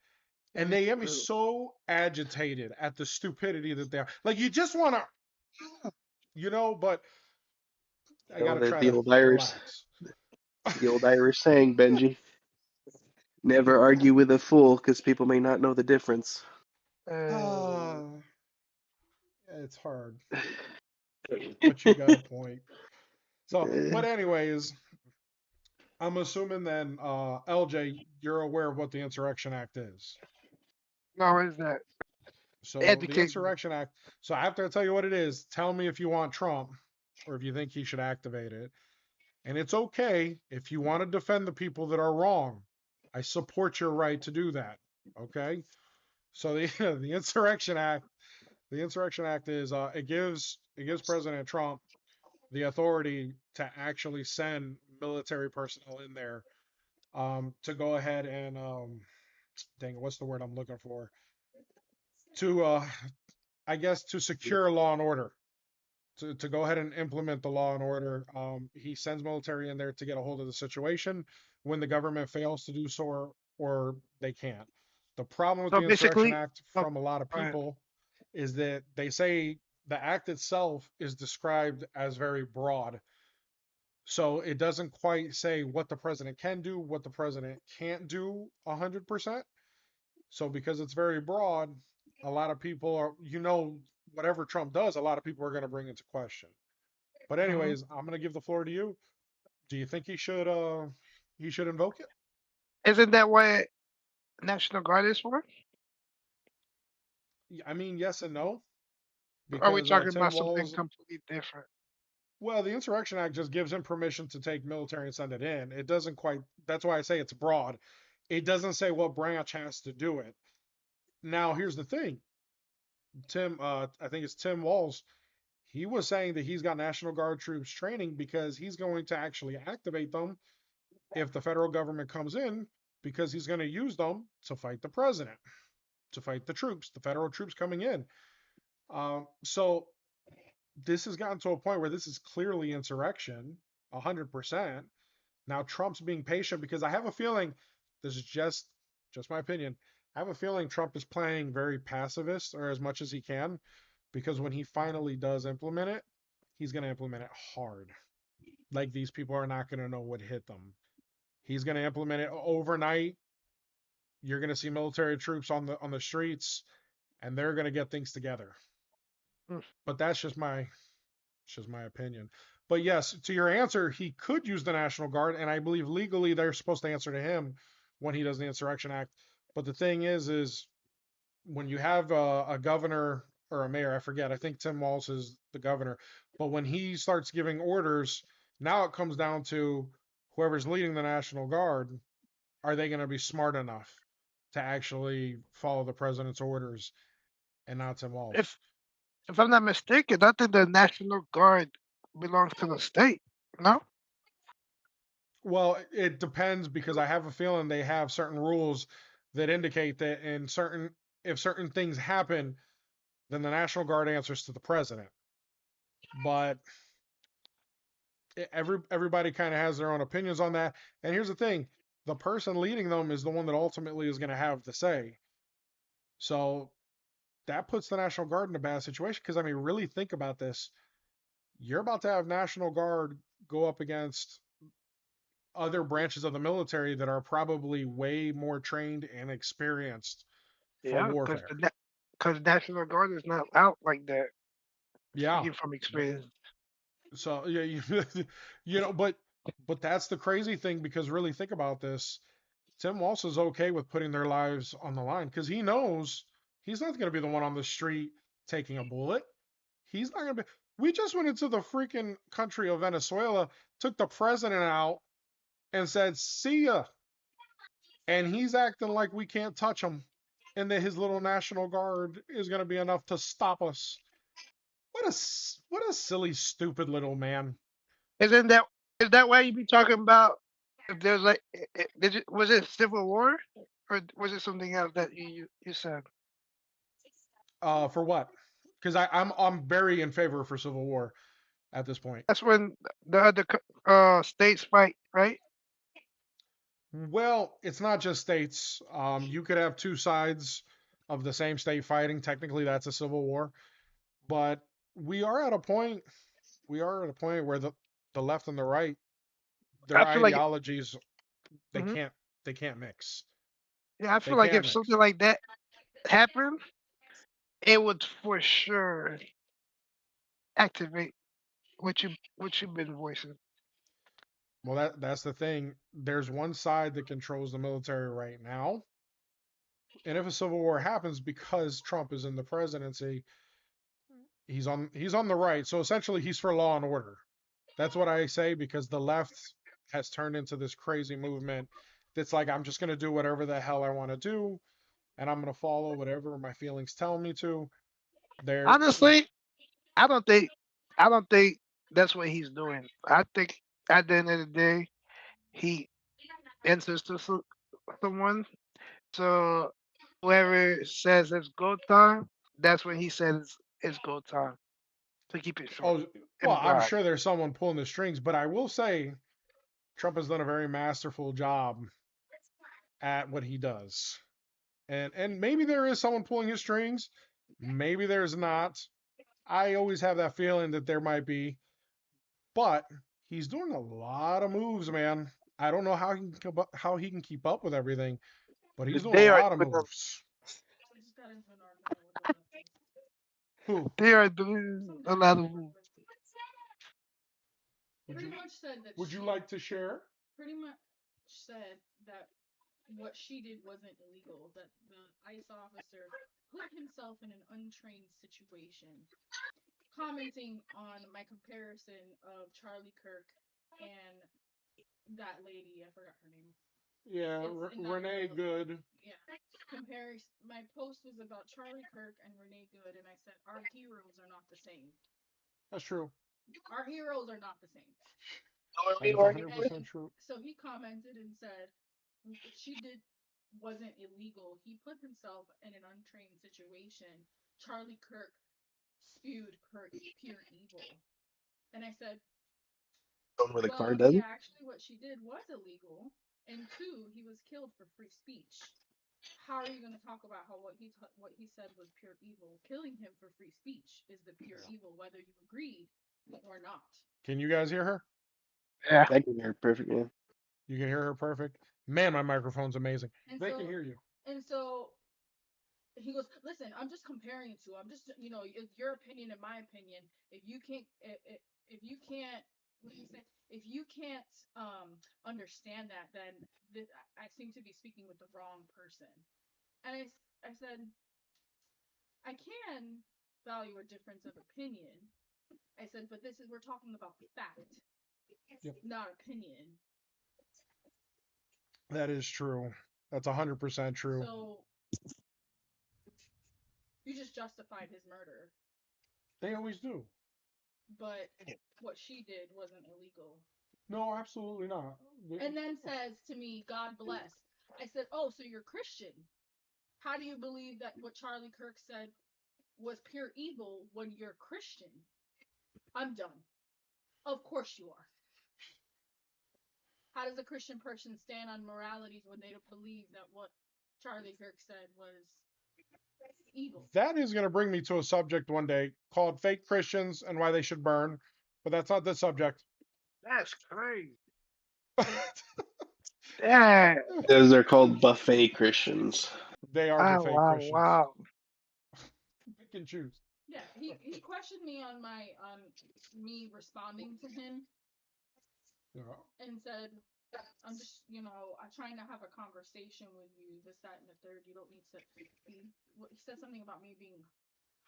And they get me so agitated at the stupidity that they are. Like, you just want to, but I got to try The to old Irish, relax. the old Irish saying, Benji. Never argue with a fool, because people may not know the difference. Ah, it's hard, but you got a point. So, but anyways, I'm assuming then, LJ, you're aware of what the Insurrection Act is. No, what is that? So the Educate me. Insurrection Act. So after I tell you what it is, tell me if you want Trump or if you think he should activate it. And it's okay if you want to defend the people that are wrong. I support your right to do that. Okay. So the the Insurrection Act. The Insurrection Act is it gives President Trump the authority to actually send military personnel in there to go ahead and dang it, what's the word I'm looking for? To I guess to secure law and order. To go ahead and implement the law and order. He sends military in there to get a hold of the situation when the government fails to do so or they can't. The problem with So the Insurrection basically, Act oh, from a lot of go ahead. people is that they say the act itself is described as very broad. So it doesn't quite say what the president can do, what the president can't do 100%. So because it's very broad, a lot of people whatever Trump does, a lot of people are going to bring into question. But Mhm. anyways, I'm going to give the floor to you. Do you think he should invoke it? Isn't that what National Guard is for? I mean, yes and no, Or are we because talking Tim about something Walz. completely different? Well, the Insurrection Act just gives him permission to take military and send it in. It doesn't quite. That's why I say it's broad. It doesn't say what branch has to do it. Now, here's the thing. I think it's Tim Walz. He was saying that he's got National Guard troops training because he's going to actually activate them if the federal government comes in, because he's going to use them to fight the president, to fight the troops, the federal troops coming in. So this has gotten to a point where this is clearly insurrection, 100%. Now Trump's being patient because I have a feeling, this is just my opinion. I have a feeling Trump is playing very pacifist or as much as he can, because when he finally does implement it, he's going to implement it hard. Like these people are not going to know what hit them. He's going to implement it overnight. You're going to see military troops on the streets, and they're going to get things together. Mm. But that's just my opinion. But yes, to your answer, he could use the National Guard, and I believe legally they're supposed to answer to him when he does the Insurrection Act. But the thing is when you have a governor or a mayor, I forget. I think Tim Walz is the governor. But when he starts giving orders, now it comes down to whoever's leading the National Guard. Are they going to be smart enough to actually follow the president's orders and not Tim Walz? If I'm not mistaken, I think the National Guard belongs to the state. No, Well, it depends because I have a feeling they have certain rules that indicate that in certain if certain things happen, then the National Guard answers to the president. But everybody kind of has their own opinions on that. And here's the thing: the person leading them is the one that ultimately is going to have the say. So that puts the National Guard in a bad situation because I mean, really think about this. You're about to have National Guard go up against other branches of the military that are probably way more trained and experienced for yeah, warfare. because National Guard is not out like that. Yeah. Speaking from experience, So yeah, you know, but that's the crazy thing because really think about this. Tim Walsh is okay with putting their lives on the line because he knows he's not going to be the one on the street taking a bullet. He's not going to be. We just went into the freaking country of Venezuela, took the president out, and said, "See ya." And he's acting like we can't touch him, and that his little National Guard is going to be enough to stop us. What a silly, stupid little man. isn't that is that why you be talking about? If there's like, was it civil war, or was it something else that you said? For what? Because I'm very in favor for civil war at this point. That's when the other states fight, right? Well, it's not just states. You could have two sides of the same state fighting. Technically, that's a civil war. But we are at a point. We are at a point where the left and the right, their I feel like, ideologies, they mhm, can't they can't mix. yeah, I They feel like can't if mix. something like that happened, it would for sure activate what you've been voicing. Well, that's the thing. There's one side that controls the military right now, and if a civil war happens because Trump is in the presidency, he's on the right. So essentially, he's for law and order. That's what I say because the left has turned into this crazy movement that's like I'm just going to do whatever the hell I want to do and I'm going to follow whatever my feelings tell me to. They're Honestly, I don't think I don't think that's what he's doing. I think at the end of the day, he answers to someone. So whoever says it's go time, that's when he says it's go time. To keep it short oh well, and I'm dry. sure there's someone pulling the strings, but I will say Trump has done a very masterful job at what he does. And maybe there is someone pulling his strings, maybe there's not. I always have that feeling that there might be, but he's doing a lot of moves, man. I don't know how he can keep up with everything, but he's doing a They are lot of doing moves. Who they are doing a lot of would you would you like to share? pretty much said that what she did wasn't illegal, that the ICE officer put himself in an untrained situation, commenting on my comparison of Charlie Kirk and that lady, I forgot her name. Yeah, It's in that Renee Good. yeah. Comparing my post was about Charlie Kirk and Renee Good, and I said our heroes are not the same. That's true. Our heroes are not the same. That is And 100% true. so he commented and said what she did wasn't illegal. He put himself in an untrained situation. Charlie Kirk spewed pure evil. And I said, Going where the Well, car doesn't. yeah, actually, what she did was illegal, and two, he was killed for free speech. How are you going to talk about how what he said was pure evil? Killing him for free speech is the pure evil, whether you agreed or not. Can you guys hear her? Yeah. I can hear it perfect. Yeah. You can hear her perfect. Man, my microphone's amazing. And They so, can hear you. And so he goes, listen, I'm just comparing the two. I'm just, it's your opinion and my opinion. If you can't, if you can't, what do you say? If you can't understand that, then I seem to be speaking with the wrong person. And I said, I can value a difference of opinion. I said, but we're talking about fact, Yep. not opinion. That is true. That's 100% true. So you just justified his murder. They always do. But what she did wasn't illegal. No, absolutely not. And then says to me, God bless. I said, oh, so you're Christian. How do you believe that what Charlie Kirk said was pure evil when you're Christian? I'm done. Of course you are. How does a Christian person stand on moralities when they don't believe that what Charlie Kirk said was evil? That is going to bring me to a subject one day called fake Christians and why they should burn, but that's not the subject. That's crazy. Yeah. Those are called buffet Christians. They are Wow, the fake wow, Christians. wow. Pick and choose. Yeah, he questioned me on me responding to him. Yeah. And said, I'm just, I'm trying to have a conversation with you, this, that, and the third. You don't need to be. He said something about me being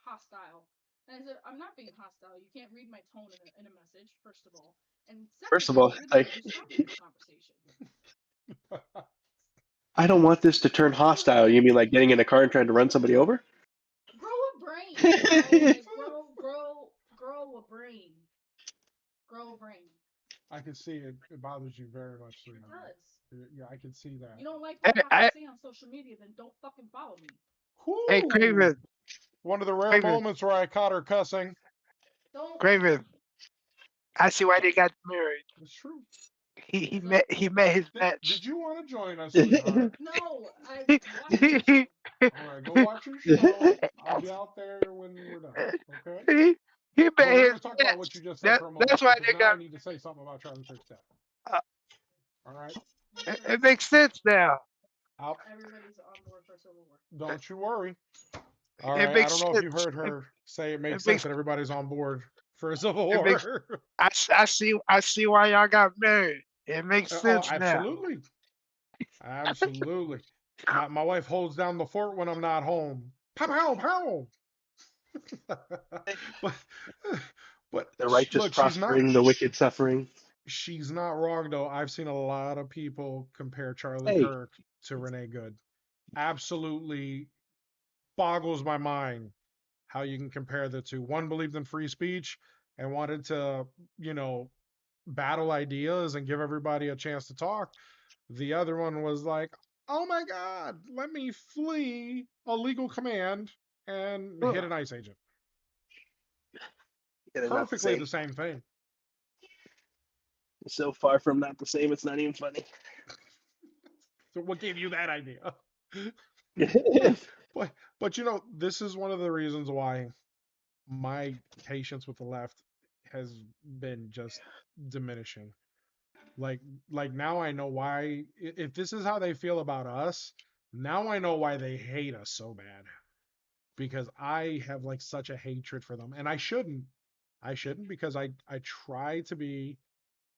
hostile. And I said, I'm not being hostile. You can't read my tone in a message, first of all. And First of secondly, all, you're the one who started this conversation. I don't want this to turn hostile. You mean like getting in a car and trying to run somebody over? Grow a brain, bro. Like, grow a brain. Grow a brain. I can see it. It bothers you very much. It does. Yeah, I can see that. You don't like what I have to say on social media, then don't fucking follow me. Hey, Whew. Craven. One of the rare Craven. moments where I caught her cussing. Don't. Craven. I see why they got married. It's true. He met his match. Did you want to join us, sweetheart? No, I watched your show. All right, go watch your show. I'll be out there when we're done. Okay. He met But we're his going to talk about match. what you just said for a moment. That's why Because they now got. I need to say something about Charlie Kirk's death. All right. It makes sense now. Everybody's on board for Civil War. Don't you worry. All It right. I makes don't know if you sense. heard her say it makes it sense makes- that everybody's on board for a Civil It War. makes- I see why y'all got married. It makes sense now. Absolutely. Absolutely. My wife holds down the fort when I'm not home. Pow, pow, pow. but The righteous look, prospering, the wicked suffering. she's not wrong though. I've seen a lot of people compare Charlie Hey. Kirk to Renee Good. Absolutely boggles my mind how you can compare the two. One believed in free speech and wanted to, battle ideas and give everybody a chance to talk. The other one was like, oh my God, let me flee a legal command and hit an ICE agent. Yeah, they're not the Perfectly same. the same thing. So far from not the same, it's not even funny. So what gave you that idea? But this is one of the reasons why my patience with the left has been just diminishing. Like now I know why. If this is how they feel about us, now I know why they hate us so bad. Because I have like such a hatred for them, and I shouldn't. I shouldn't because I try to be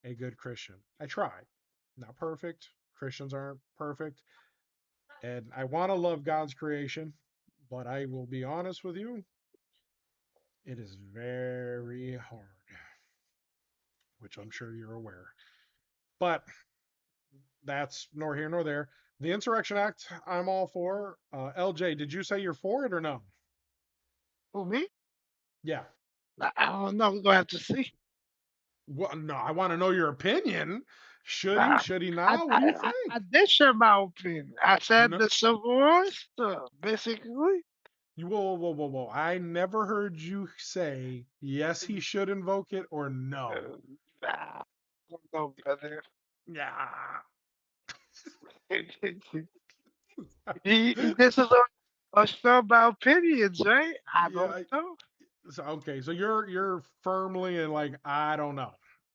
a good Christian. I try. Not perfect. Christians aren't perfect. And I want to love God's creation, but I will be honest with you, it is very hard, which I'm sure you're aware. But that's nor here nor there. The Insurrection Act, I'm all for. LJ, did you say you're for it or no? Who, me? Yeah. I don't know. We're going to have to see. Well, no, I want to know your opinion. Should he? Nah, Should he not? What do you think? I did share my opinion. I said No, the Civil War stuff, basically. whoa. I never heard you say yes, he should invoke it or no. Nah. don't know better. Yeah. This is a show about opinions, right? I don't Yeah. know. So okay, so you're firmly in like I don't know.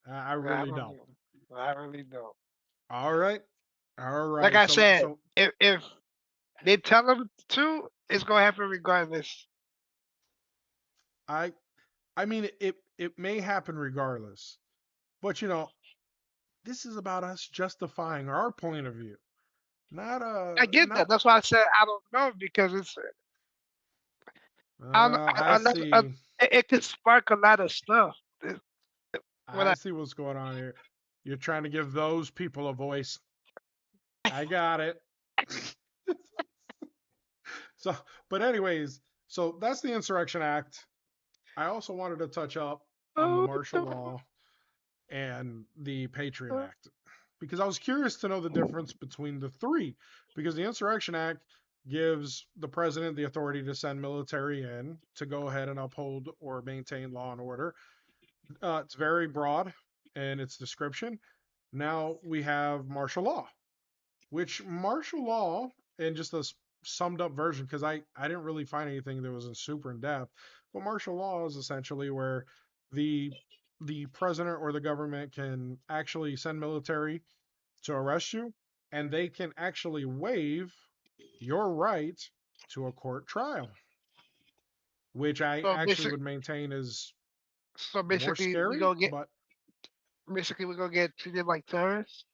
I I really don't don't. know. I really don't. All right. All Like right. I So said, so if they tell them to, it's gonna happen regardless. I I mean it may happen regardless. But this is about us justifying our point of view. Not I get that. not That's why I said I don't know because it's I don't know. I see. It could spark a lot of stuff. It- What I see what's going on here. You're trying to give those people a voice. I got it. So, but anyways, so that's the Insurrection Act. I also wanted to touch up on the oh, martial law and the Patriot Act because I was curious to know the difference between the three. Because the Insurrection Act gives the president the authority to send military in to go ahead and uphold or maintain law and order. It's very broad in its description. Now we have martial law, which martial law, and just a summed up version, because I didn't really find anything that was super in depth, but martial law is essentially where the the president or the government can actually send military to arrest you, and they can actually waive your right to a court trial, which I so actually basic. would maintain is So more basically, scary, but we're gonna get treated like terrorists.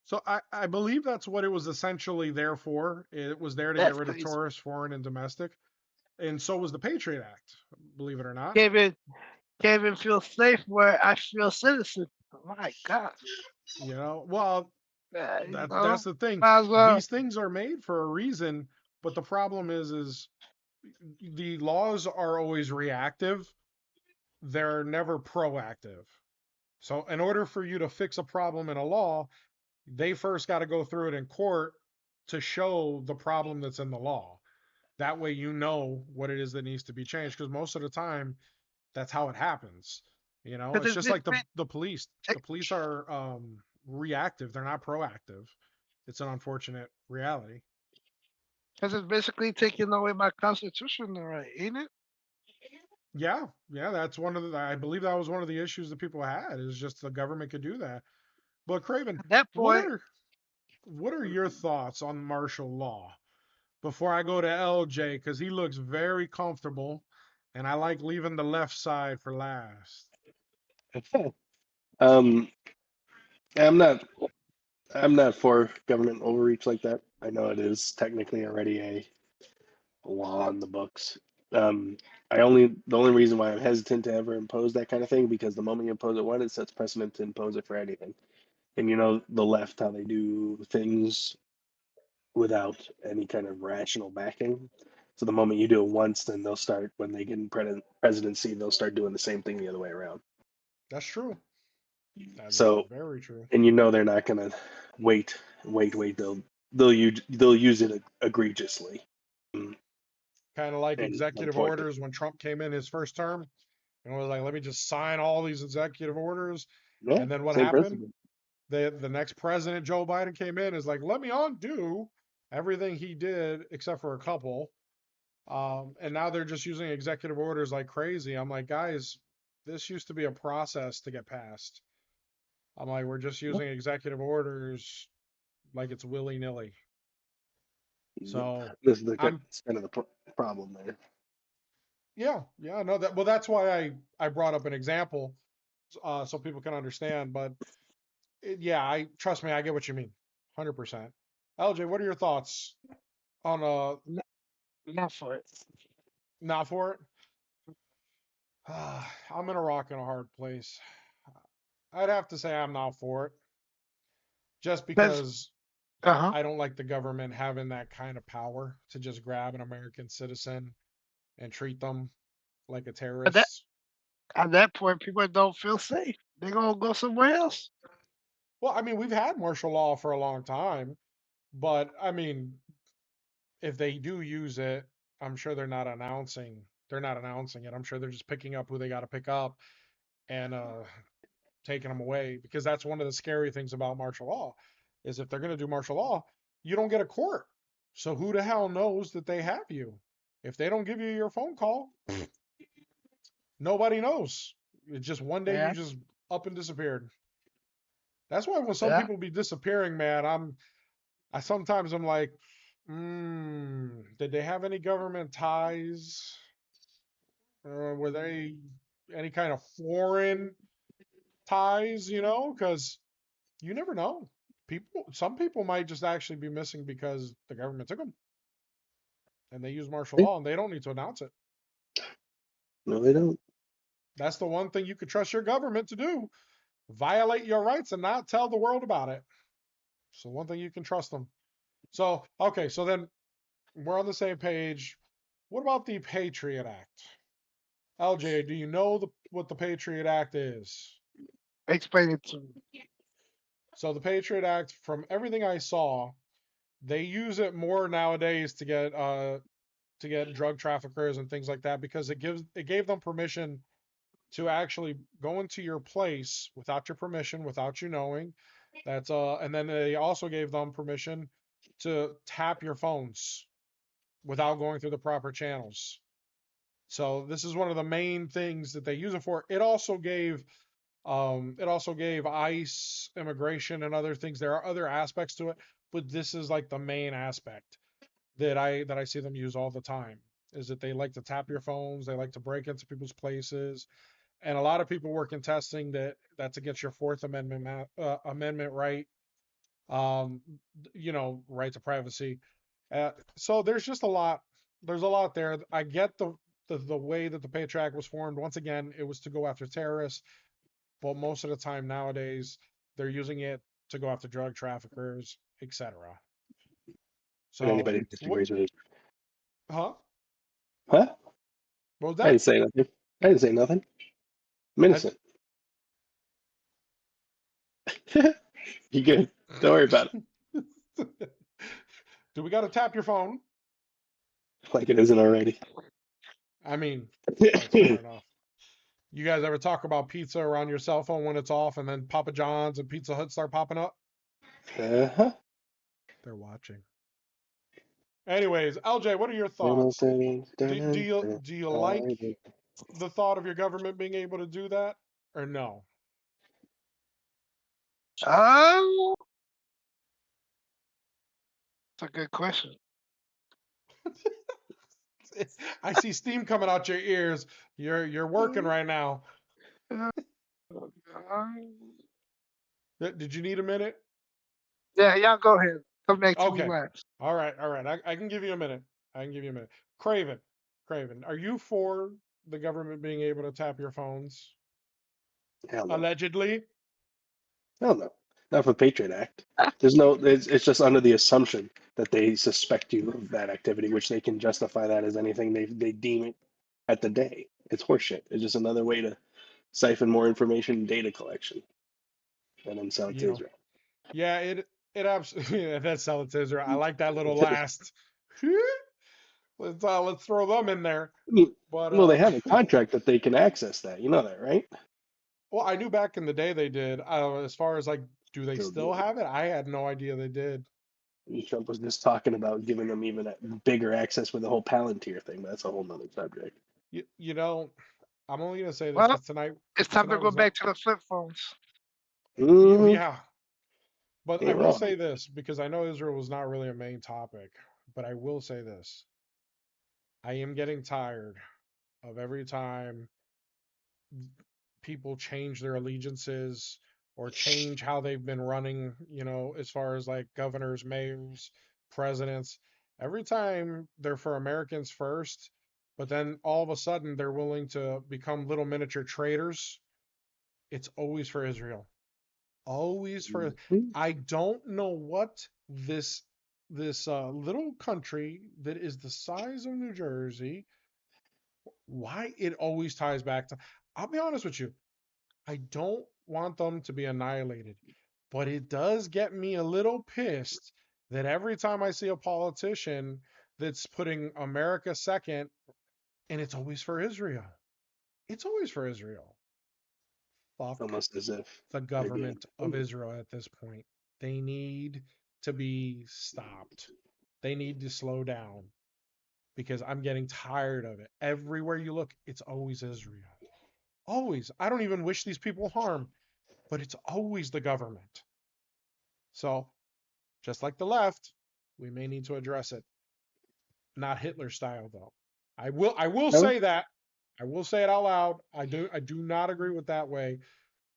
so I believe that's what it was essentially there for. It was there to get That's rid of crazy. tourists, foreign and domestic. And so was the Patriot Act, believe it or not. Can't even feel safe where I feel citizen. My God. Well, You that's know, the thing. might as well. These things are made for a reason, but the problem is the laws are always reactive. They're never proactive. So in order for you to fix a problem in a law, they first got to go through it in court to show the problem that's in the law. That way you know what it is that needs to be changed because most of the time that's how it happens. Because It's it's just like basically the police. The police are reactive. They're not proactive. It's an unfortunate reality. taking away my constitutional right, ain't it? Yeah, yeah, that's one of the. I believe that was one of the issues that people had is just the government could do that. But Craven, At that what point, are what are your thoughts on martial law? Before I go to LJ, because he looks very comfortable, and I like leaving the left side for last. um, I'm not. I'm not for government overreach like that. I know it is technically already a law in the books. Um, the only reason why I'm hesitant to ever impose that kind of thing because the moment you impose it one, it sets precedent to impose it for anything. And the left how they do things without any kind of rational backing. So the moment you do it once, then they'll start when they get in presidency, they'll start doing the same thing the other way around. That's true. That is So very true. and they're not gonna wait. They'll use it egregiously. Mm, Kind of like and executive unfortunately, orders when Trump came in his first term and was like, let me just sign all these executive orders. yeah, And then what same happened? principle. The next president, Joe Biden, came in is like, let me undo everything he did except for a couple. And now they're just using executive orders like crazy. I'm like, guys, this used to be a process to get passed. I'm like, we're just Yep, using executive orders like it's willy nilly. yep. So This is I'm that's kind of the problem there. yeah, no, that's why I brought up an example so people can understand. But yeah, I trust me, I get what you mean, 100%. LJ, what are your thoughts on N- Not for it. not for it? I'm in a rock and a hard place. I'd have to say I'm not for it, just Because because uh-huh. I don't like the government having that kind of power to just grab an American citizen and treat them like a At that terrorist. at that point, people don't feel safe. They're gonna go somewhere else. Well, I mean, we've had martial law for a long time, but I mean, if they do use it, I'm sure they're not announcing it. I'm sure they're just picking up who they got to pick up and taking them away, because that's one of the scary things about martial law is if they're going to do martial law, you don't get a court. So who the hell knows that they have you? If they don't give you your phone call, nobody knows. It's just one day you Yeah, just up and disappeared. That's why when some yeah. people be disappearing, man, I sometimes I'm like, did they have any government ties? Were they any kind of foreign ties? Because you never know. Some people might just actually be missing because the government took them and they use martial law and they don't need to announce it. No, they don't. That's the one thing you could trust your government to do: violate your rights and not tell the world about it. So one thing you can trust them. So okay, so then we're on the same page. What about the Patriot Act? LJ, do you know what the Patriot Act is? Explain it to me. So the Patriot Act, from everything I saw, they use it more nowadays to get drug traffickers and things like that, because it gave them permission to actually go into your place without your permission, without you knowing. And then they also gave them permission to tap your phones without going through the proper channels. So this is one of the main things that they use it for. It also gave ICE, immigration, and other things. There are other aspects to it, but this is like the main aspect that I see them use all the time, is that they like to tap your phones, they like to break into people's places, and a lot of people were contesting that that's against your Fourth Amendment right, um, right to privacy. So there's just a lot. There's a lot there. I get the way that the Patriot Act was formed. Once again, it was to go after terrorists, but most of the time nowadays they're using it to go after drug traffickers, etc. And So anybody who what? disagrees with it. Huh? Huh? What was I didn't that? say nothing. I didn't say nothing. I'm I, innocent. You good? Don't worry about do we got to tap your phone? it. Like it isn't already. I mean, that's fair enough. You guys ever talk about pizza around your cell phone when it's off, and then Papa John's and Pizza Hut start popping up? Uh-huh. They're watching. Anyways, LJ, what are your Little thoughts? things Do done you for do you like Friday. the thought of your government being able to do that, or no? Oh, that's a good question. I see steam coming out your ears. You're working right now. Uh, Did you need a minute? yeah, y'all go ahead. Come back to me Okay. last. All right. All right. I can give you a minute. I can give you a minute. Craven, are you for the government being able to tap your phones? Hell no. Allegedly? Hell no. Not for the Patriot Act. There's no. It's just under the assumption that they suspect you of that activity, which they can justify that as anything they deem it at the day. It's horseshit. It's just another way to siphon more information and data collection and then sell it You to know. Israel. Yeah, it absolutely yeah, that's Salatizer. I like that little last. Let's throw them in there. But Well, they have a contract that they can access that. You know that, right? well, I knew back in the day they did. As far as like, do they Still still do. have it? I had no idea they did. Trump was just talking about giving them even a bigger access with the whole Palantir thing. But that's a whole nother subject. You know, I'm only gonna say this Well, because tonight it's time to tonight go was not. back to the flip phones. Mm-hmm. Yeah, but I Ain't will wrong. say this because I know Israel was not really a main topic. But I will say this: I am getting tired of every time people change their allegiances or change how they've been running, as far as like governors, mayors, presidents. Every time they're for Americans first, but then all of a sudden they're willing to become little miniature traitors. It's always for Israel. Always for. Mhm. I don't know what this little country that is the size of New Jersey, why it always ties back to. I'll be honest with you. I don't want them to be annihilated, but it does get me a little pissed that every time I see a politician that's putting America second, and it's always for Israel. It's always for Israel. fuck Almost as if the they're being government of Israel at this point. They need to be stopped. They need to slow down because I'm getting tired of it. Everywhere you look, it's always Israel. Always. I don't even wish these people harm, but it's always the government. So, just like the left, we may need to address it. Not Hitler style though. I will no. say that. I will say it out loud. I do not agree with that way,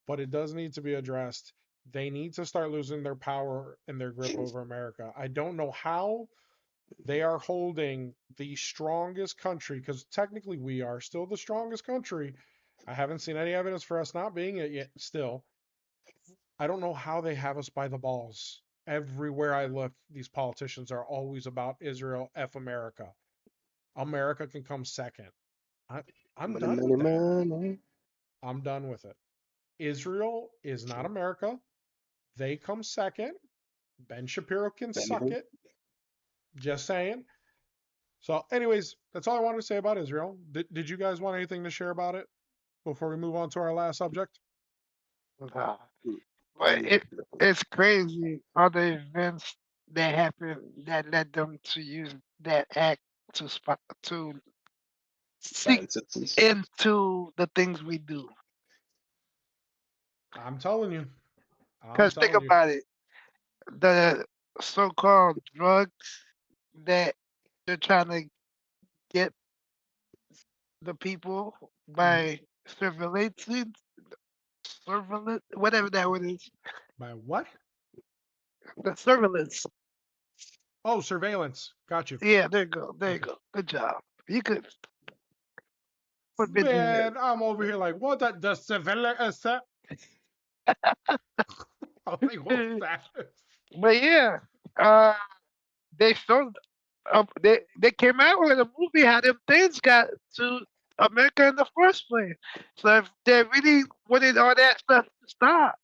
but it does need to be addressed. They need to start losing their power and their grip over America. I don't know how they are holding the strongest country, because technically we are still the strongest country. I haven't seen any evidence for us not being it yet still. I don't know how they have us by the balls. Everywhere I look, these politicians are always about Israel, F America. America can come second. I, I'm Money, done money, with that. money. I'm done with it. Israel is not America. They come second. Ben Shapiro can suck Benjamin. it. Just saying. So, anyways, that's all I wanted to say about Israel. Did you guys want anything to share about it before we move on to our last subject? Nah. But it's crazy all the events that happened that led them to use that act to seek Silent citizens. into the things we do. I'm telling you. I'm Because think telling you. about it, the so-called drugs that they're trying to get the people Mhm. by surveillance, whatever that word is, By what? the surveillance. Oh, surveillance. Got you. Yeah, there you go, there you Okay. go. Good job. You could put Benjamin. Man, I'm over here like, what the surveillance? I'm like, what's that? But yeah, uh, they showed they came out with a movie how them things got to America in the first place. So if they really wanted all that stuff to stop,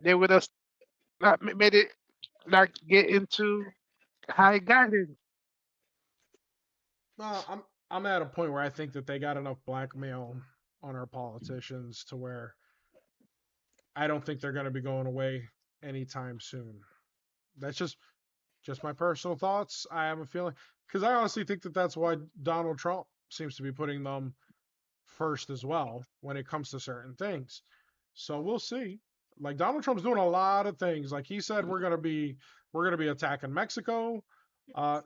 they would have not made it not get into how it got in. I'm at a point where I think that they got enough blackmail on our politicians to where I don't think they're going to be going away anytime soon. That's just my personal thoughts. I have a feeling, because I honestly think that that's why Donald Trump seems to be putting them first as well when it comes to certain things. So we'll see. Like Donald Trump's doing a lot of things. Like he said, we're gonna be attacking Mexico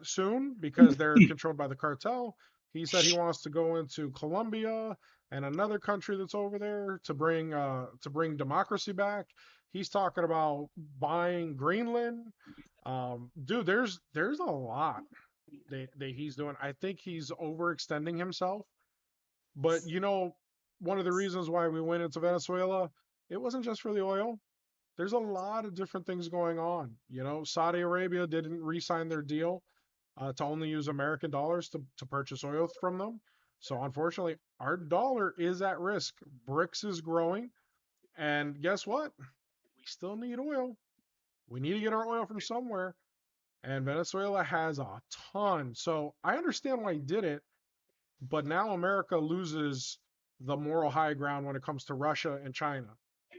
soon because they're controlled by the cartel. He said he wants to go into Colombia and another country that's over there to bring democracy back. He's talking about buying Greenland. Dude, there's a lot that he's doing. I think he's overextending himself. But one of the reasons why we went into Venezuela, it wasn't just for the oil. There's a lot of different things going on. Saudi Arabia didn't re-sign their deal to only use American dollars to purchase oil from them. So unfortunately, our dollar is at risk. BRICS is growing, and guess what? We still need oil. We need to get our oil from somewhere, and Venezuela has a ton. So I understand why he did it, but now America loses the moral high ground when it comes to Russia and China,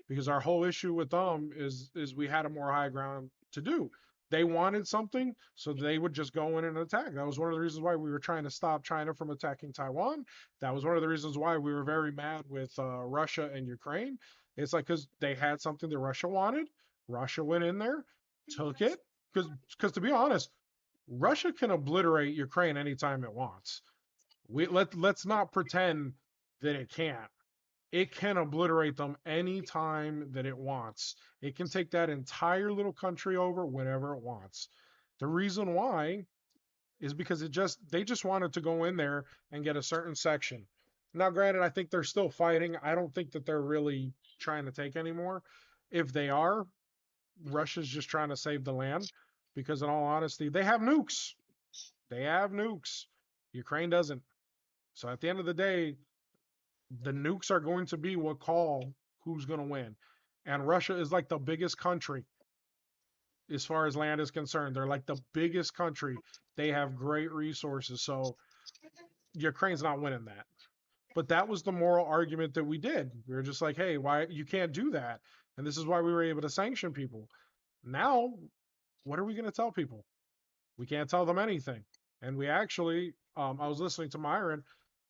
because our whole issue with them is we had a more high ground to do. They wanted something, so they would just go in and attack. That was one of the reasons why we were trying to stop China from attacking Taiwan. That was one of the reasons why we were very mad with Russia and Ukraine. It's like because they had something that Russia wanted. Russia went in there, took it. Because to be honest, Russia can obliterate Ukraine anytime it wants. Let's not pretend that it can't. It can obliterate them anytime that it wants. It can take that entire little country over whenever it wants. The reason why is because they just wanted to go in there and get a certain section. Now, granted, I think they're still fighting. I don't think that they're really trying to take anymore. If they are, Russia's just trying to save the land because, in all honesty, they have nukes. They have nukes. Ukraine doesn't. So at the end of the day, the nukes are going to be what call who's going to win. And Russia is like the biggest country as far as land is concerned. They're like the biggest country. They have great resources. So Ukraine's not winning that. But that was the moral argument that we did. We were just like, hey, why you can't do that? And this is why we were able to sanction people. Now, what are we going to tell people? We can't tell them anything. And we actually, I was listening to Myron,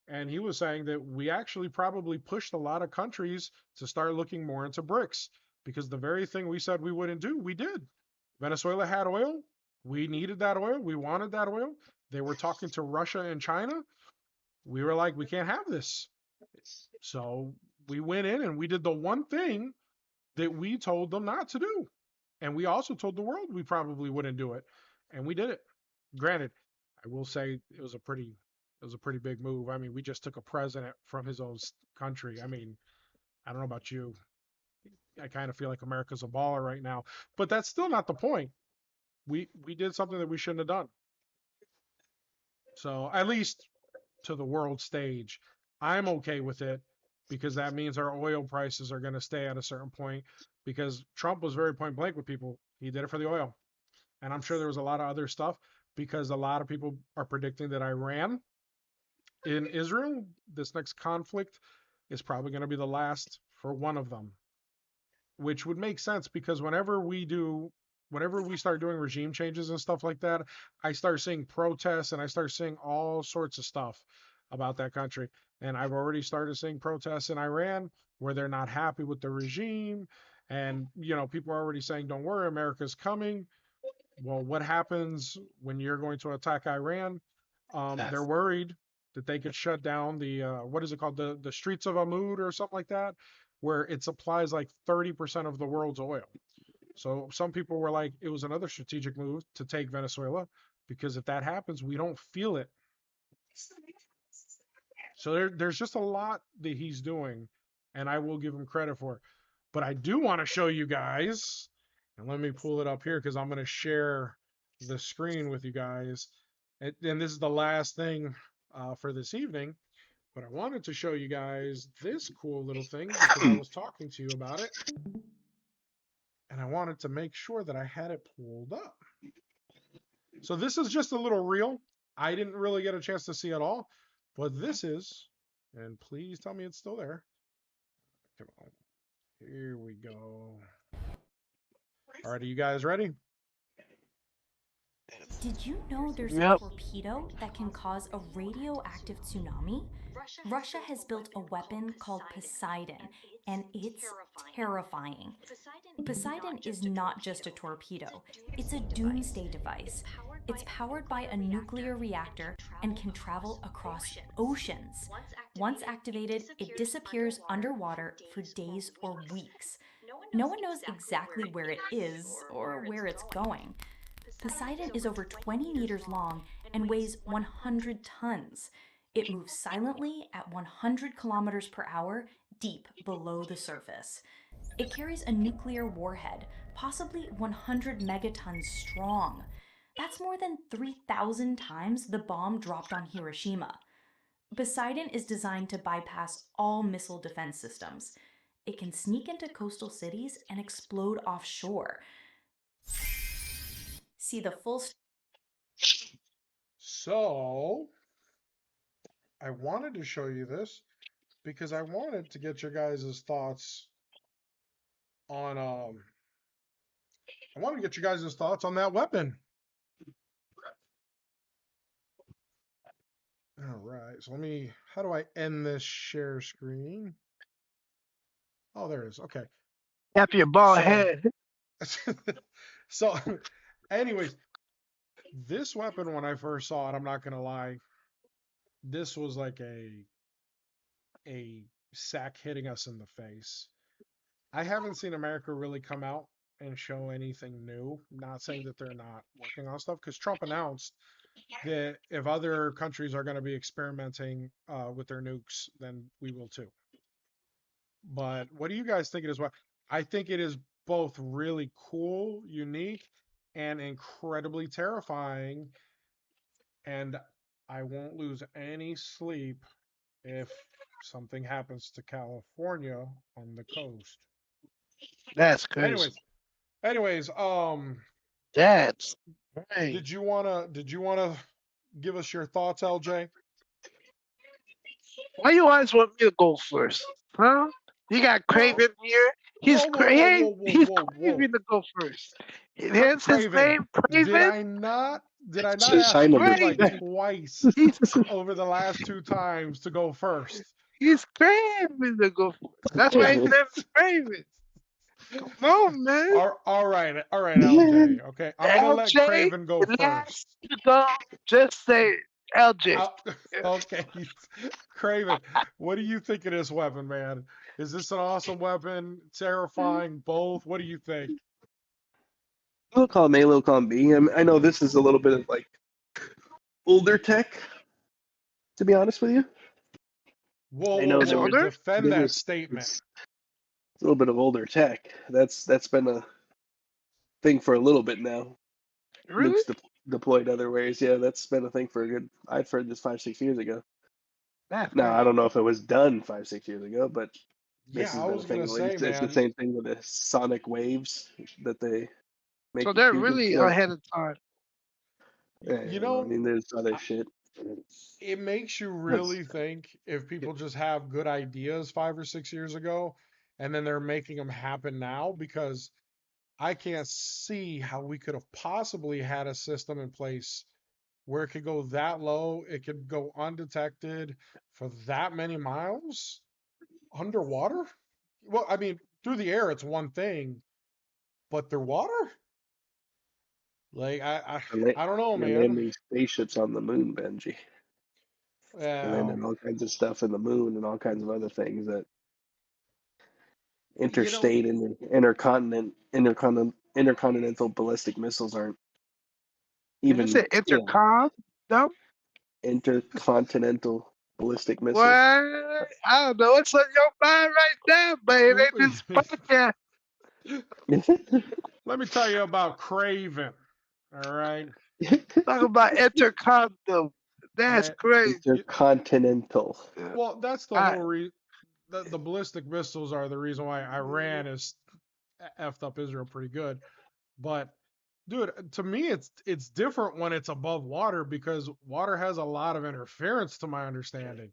and he was saying that we actually probably pushed a lot of countries to start looking more into BRICS because the very thing we said we wouldn't do, we did. Venezuela had oil. We needed that oil. We wanted that oil. They were talking to Russia and China. We were like, we can't have this. So we went in and we did the one thing that we told them not to do. And we also told the world we probably wouldn't do it. And we did it. Granted, I will say it was a pretty big move. I mean, we just took a president from his own country. I mean, I don't know about you. I kind of feel like America's a baller right now, but that's still not the point. We did something that we shouldn't have done. So at least to the world stage, I'm okay with it because that means our oil prices are going to stay at a certain point because Trump was very point blank with people. He did it for the oil. And I'm sure there was a lot of other stuff because a lot of people are predicting that Iran in Israel, this next conflict is probably going to be the last for one of them, which would make sense because whenever we start doing regime changes and stuff like that, I start seeing protests and I start seeing all sorts of stuff about that country. And I've already started seeing protests in Iran where they're not happy with the regime. And, people are already saying, don't worry, America's coming. Well, what happens when you're going to attack Iran? They're worried that they could shut down the, what is it called? The Streets of Amud or something like that, where it supplies like 30% of the world's oil. So some people were like, it was another strategic move to take Venezuela because if that happens, we don't feel it. So there's just a lot that he's doing, and I will give him credit for it. But I do want to show you guys, and let me pull it up here because I'm going to share the screen with you guys. And this is the last thing for this evening. But I wanted to show you guys this cool little thing because I was talking to you about it. And I wanted to make sure that I had it pulled up. So this is just a little reel. I didn't really get a chance to see it all, but this is, and please tell me it's still there. Come on. Here we go. All right, are you guys ready? Did you know there's a Yep. torpedo that can cause a radioactive tsunami? Russia has built a weapon called Poseidon, and it's terrifying. Poseidon is not just a torpedo, it's a doomsday device. It's powered by a nuclear reactor and can travel across oceans. Once activated, it disappears underwater for days or weeks. No one knows exactly where it is or where it's going. Poseidon is over 20 meters long and weighs 100 tons. It moves silently at 100 kilometers per hour deep below the surface. It carries a nuclear warhead, possibly 100 megatons strong. That's more than 3,000 times the bomb dropped on Hiroshima. Poseidon is designed to bypass all missile defense systems. It can sneak into coastal cities and explode offshore. See the full. So I wanted to show you this because I wanted to get your guys' thoughts on I want to get your guys' thoughts on that weapon. All right, so how do I end this share screen? Oh, there it is. Okay. Tap your bald So- head. So, anyways, this weapon, when I first saw it, I'm not gonna lie, this was like a sack hitting us in the face. I haven't seen America really come out and show anything new. Not saying that they're not working on stuff, because Trump announced that if other countries are going to be experimenting with their nukes, then we will too. But what do you guys think it is? Well, I think it is both really cool, unique, and incredibly terrifying. And I won't lose any sleep if something happens to California on the coast. That's crazy. Anyways, That's right. did you wanna give us your thoughts, LJ? Why you always want me to go first? Huh? You got Well, Craven here. whoa, whoa, whoa, whoa, whoa, He's whoa, whoa. craving to go first. Hence his Craven, name, did Craven. I not did I not Just ask sign you under. like Craven. twice He's over the last 2 times to go first? he's craving to go first. That's why his name is Craven. Come on, man. All right, LJ. Okay, I'm gonna let LJ, Craven go the first. last to go. Just say it. LJ. I'll- okay, Craven, what do you think of this weapon, man? Is this an awesome weapon? Terrifying? Both? What do you think? Little column A, little column B. I know this is a little bit of like older tech, to be honest with you. Whoa, I whoa, know It's whoa! older? Defend that statement. it's a little bit of older tech. That's been a thing for a little bit now. Really? Nukes deployed other ways. Yeah, that's been a thing for a good. I've heard this 5-6 years ago. That's Now crazy. I don't know if it was done 5-6 years ago, but this Yeah, has I been a was thing. gonna Like say, it's the man. same thing with the sonic waves that they So make the they're Cubans really for. ahead of time. You I know, mean, there's other I- shit. it makes you That's- really think if people just have good ideas 5 or 6 years ago, and then they're making them happen now because I can't see how we could have possibly had a system in place where it could go that low, it could go undetected for that many miles underwater. Well, I mean, through the air, it's one thing, but through water, like They're la- I don't know, they're man. landing spaceships on the moon, Benji. They're Well, landing all kinds of stuff in the moon and all kinds of other things that you know, interstate and intercontinental ballistic missiles aren't Did you even, say intercom? No? intercontinental ballistic What? missiles. I don't know what's on your mind right now, baby. This podcast. let me tell you about Craven. All right. Talk about intercontinental. That's Uh, crazy. Intercontinental. well, that's the I, whole reason. The ballistic missiles are the reason why Iran is effed up Israel pretty good. But dude, to me, it's different when it's above water because water has a lot of interference, to my understanding,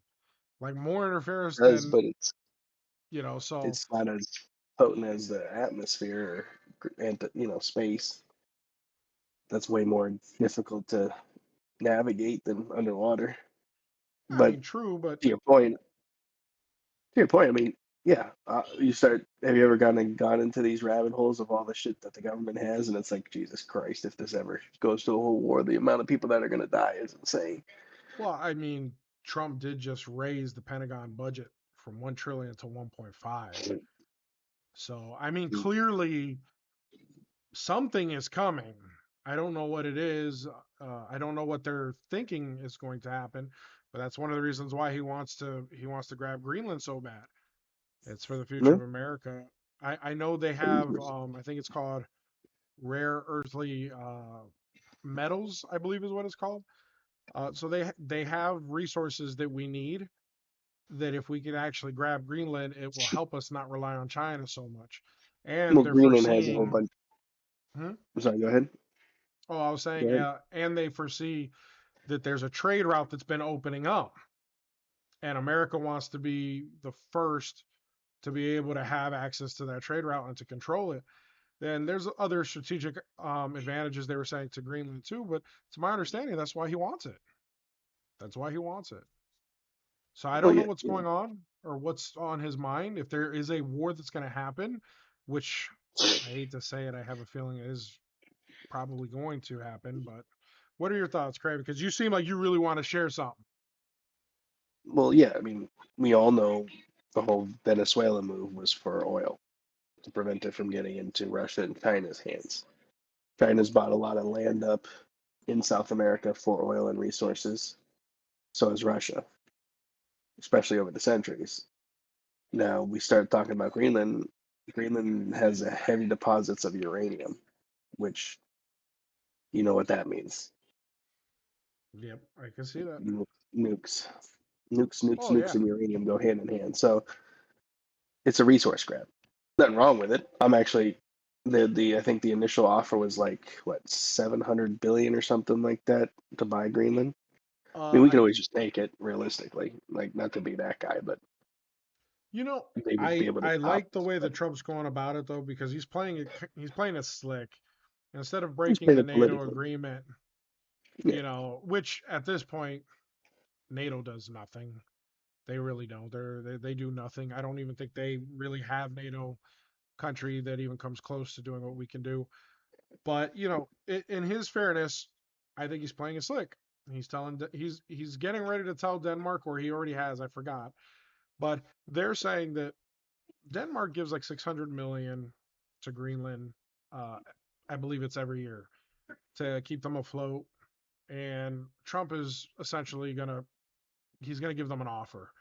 like more interference Does, than but So it's not as potent as the atmosphere and space. That's way more difficult to navigate than underwater. I But mean, true, but to your point, I mean, yeah, you start. Have you ever gone into these rabbit holes of all the shit that the government has, and it's like Jesus Christ, if this ever goes to a whole war, the amount of people that are gonna die is insane. well, I mean, Trump did just raise the Pentagon budget from 1 trillion to 1.5. So, I mean, clearly something is coming. I don't know what it is. I don't know what they're thinking is going to happen, but that's one of the reasons why he wants to grab Greenland so bad. It's for the future Yeah. of America. I know they have I think it's called rare earthly metals, I believe is what it's called. So they have resources that we need. That if we can actually grab Greenland, it will help us not rely on China so much. And Well, they're Greenland has a whole foreseeing. bunch. Hmm? I'm sorry, go ahead. Oh, I was Go saying, ahead. and they foresee that there's a trade route that's been opening up, and America wants to be the first to be able to have access to that trade route and to control it. Then there's other strategic advantages they were saying to Greenland too, but to my understanding, that's why he wants it. That's why he wants it. So I Well, don't know what's going on or what's on his mind. If there is a war that's going to happen, which I hate to say it, I have a feeling it is probably going to happen. But what are your thoughts, Craig? Because you seem like you really want to share something. well, yeah. I mean, we all know the whole Venezuela move was for oil to prevent it from getting into Russia and China's hands. China's bought a lot of land up in South America for oil and resources. So has Russia, especially over the centuries. Now we start talking about Greenland. Greenland has a heavy deposits of uranium, which you know what that means. Yep, I can see that. Nukes, nukes, nukes, Oh nukes, yeah, and uranium go hand in hand. So it's a resource grab. Nothing wrong with it. I'm actually the I think the initial offer was like what 700 billion or something like that to buy Greenland. I mean, we can always just take it realistically, like not to be that guy, but You know, they would be able to I stop like the us. way that But Trump's going about it though, because he's playing it slick. Instead of he's breaking playing the it NATO politically. agreement, Yeah. which at this point NATO does nothing. They really don't. They do nothing. I don't even think they really have NATO country that even comes close to doing what we can do. But in his fairness, I think he's playing it slick. He's getting ready to tell Denmark, or he already has. I forgot, but they're saying that Denmark gives like 600 million to Greenland. Uh, I believe it's every year to keep them afloat. And Trump is essentially he's gonna give them an offer,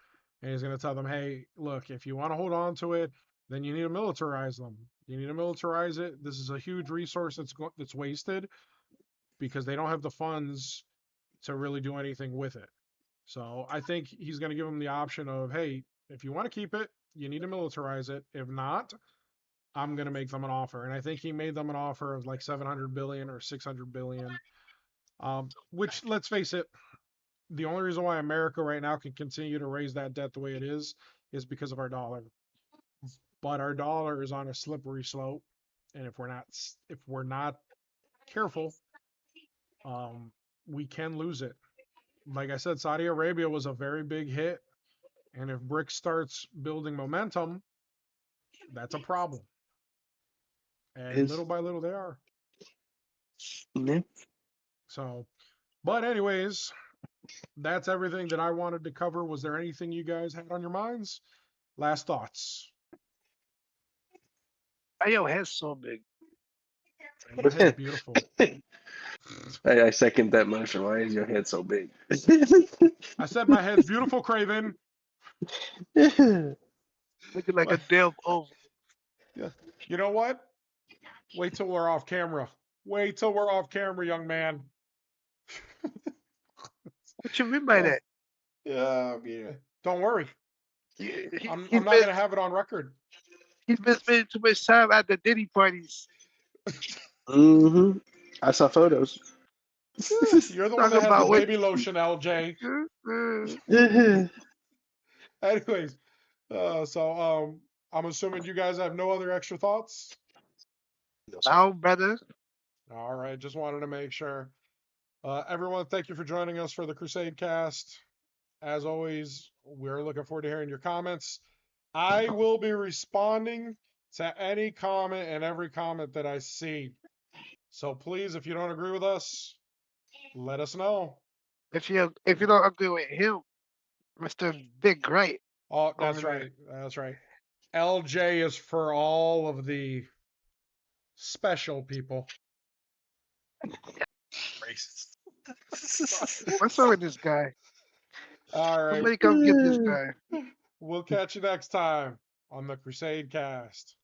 and he's gonna tell them, hey, look, if you want to hold on to it, then you need to militarize them. You need to militarize it. This is a huge resource that's wasted because they don't have the funds to really do anything with it. So I think he's going to give them the option of, hey, if you want to keep it, you need to militarize it. If not, I'm going to make them an offer. And I think he made them an offer of like 700 billion or 600 billion. Which, let's face it, the only reason why America right now can continue to raise that debt the way it is because of our dollar. But our dollar is on a slippery slope, and if we're not careful, we can lose it. Like I said, Saudi Arabia was a very big hit, and if BRICS starts building momentum, that's a problem. And little by little, they are. Yeah. So, but anyways, that's everything that I wanted to cover. Was there anything you guys had on your minds? Last thoughts. Why your head's so big? Your head's beautiful. I second that motion. Why is your head so big? I said my head's beautiful, Craven. Looking like a damn oval. Yeah. You know what? Wait till we're off camera. Wait till we're off camera, young man. What you mean by that? Yeah. Don't worry. I'm He's not been gonna have it on record. he's been spending too much time at the Diddy parties. Mm-hmm. I saw photos. You're the one Talking that has the about what? baby lotion, LJ. Anyways, so I'm assuming you guys have no other extra thoughts. Now, brother. All right, just wanted to make sure. Everyone, thank you for joining us for the Crusade Cast. As always, we're looking forward to hearing your comments. I will be responding to any comment and every comment that I see. So please, if you don't agree with us, let us know. If you don't agree with him, Mr. Big Great. Oh, that's over there. right. That's right. LJ is for all of the special people. Racist. What's wrong with this guy? All right. Somebody come get this guy. We'll catch you next time on the Crusade Cast.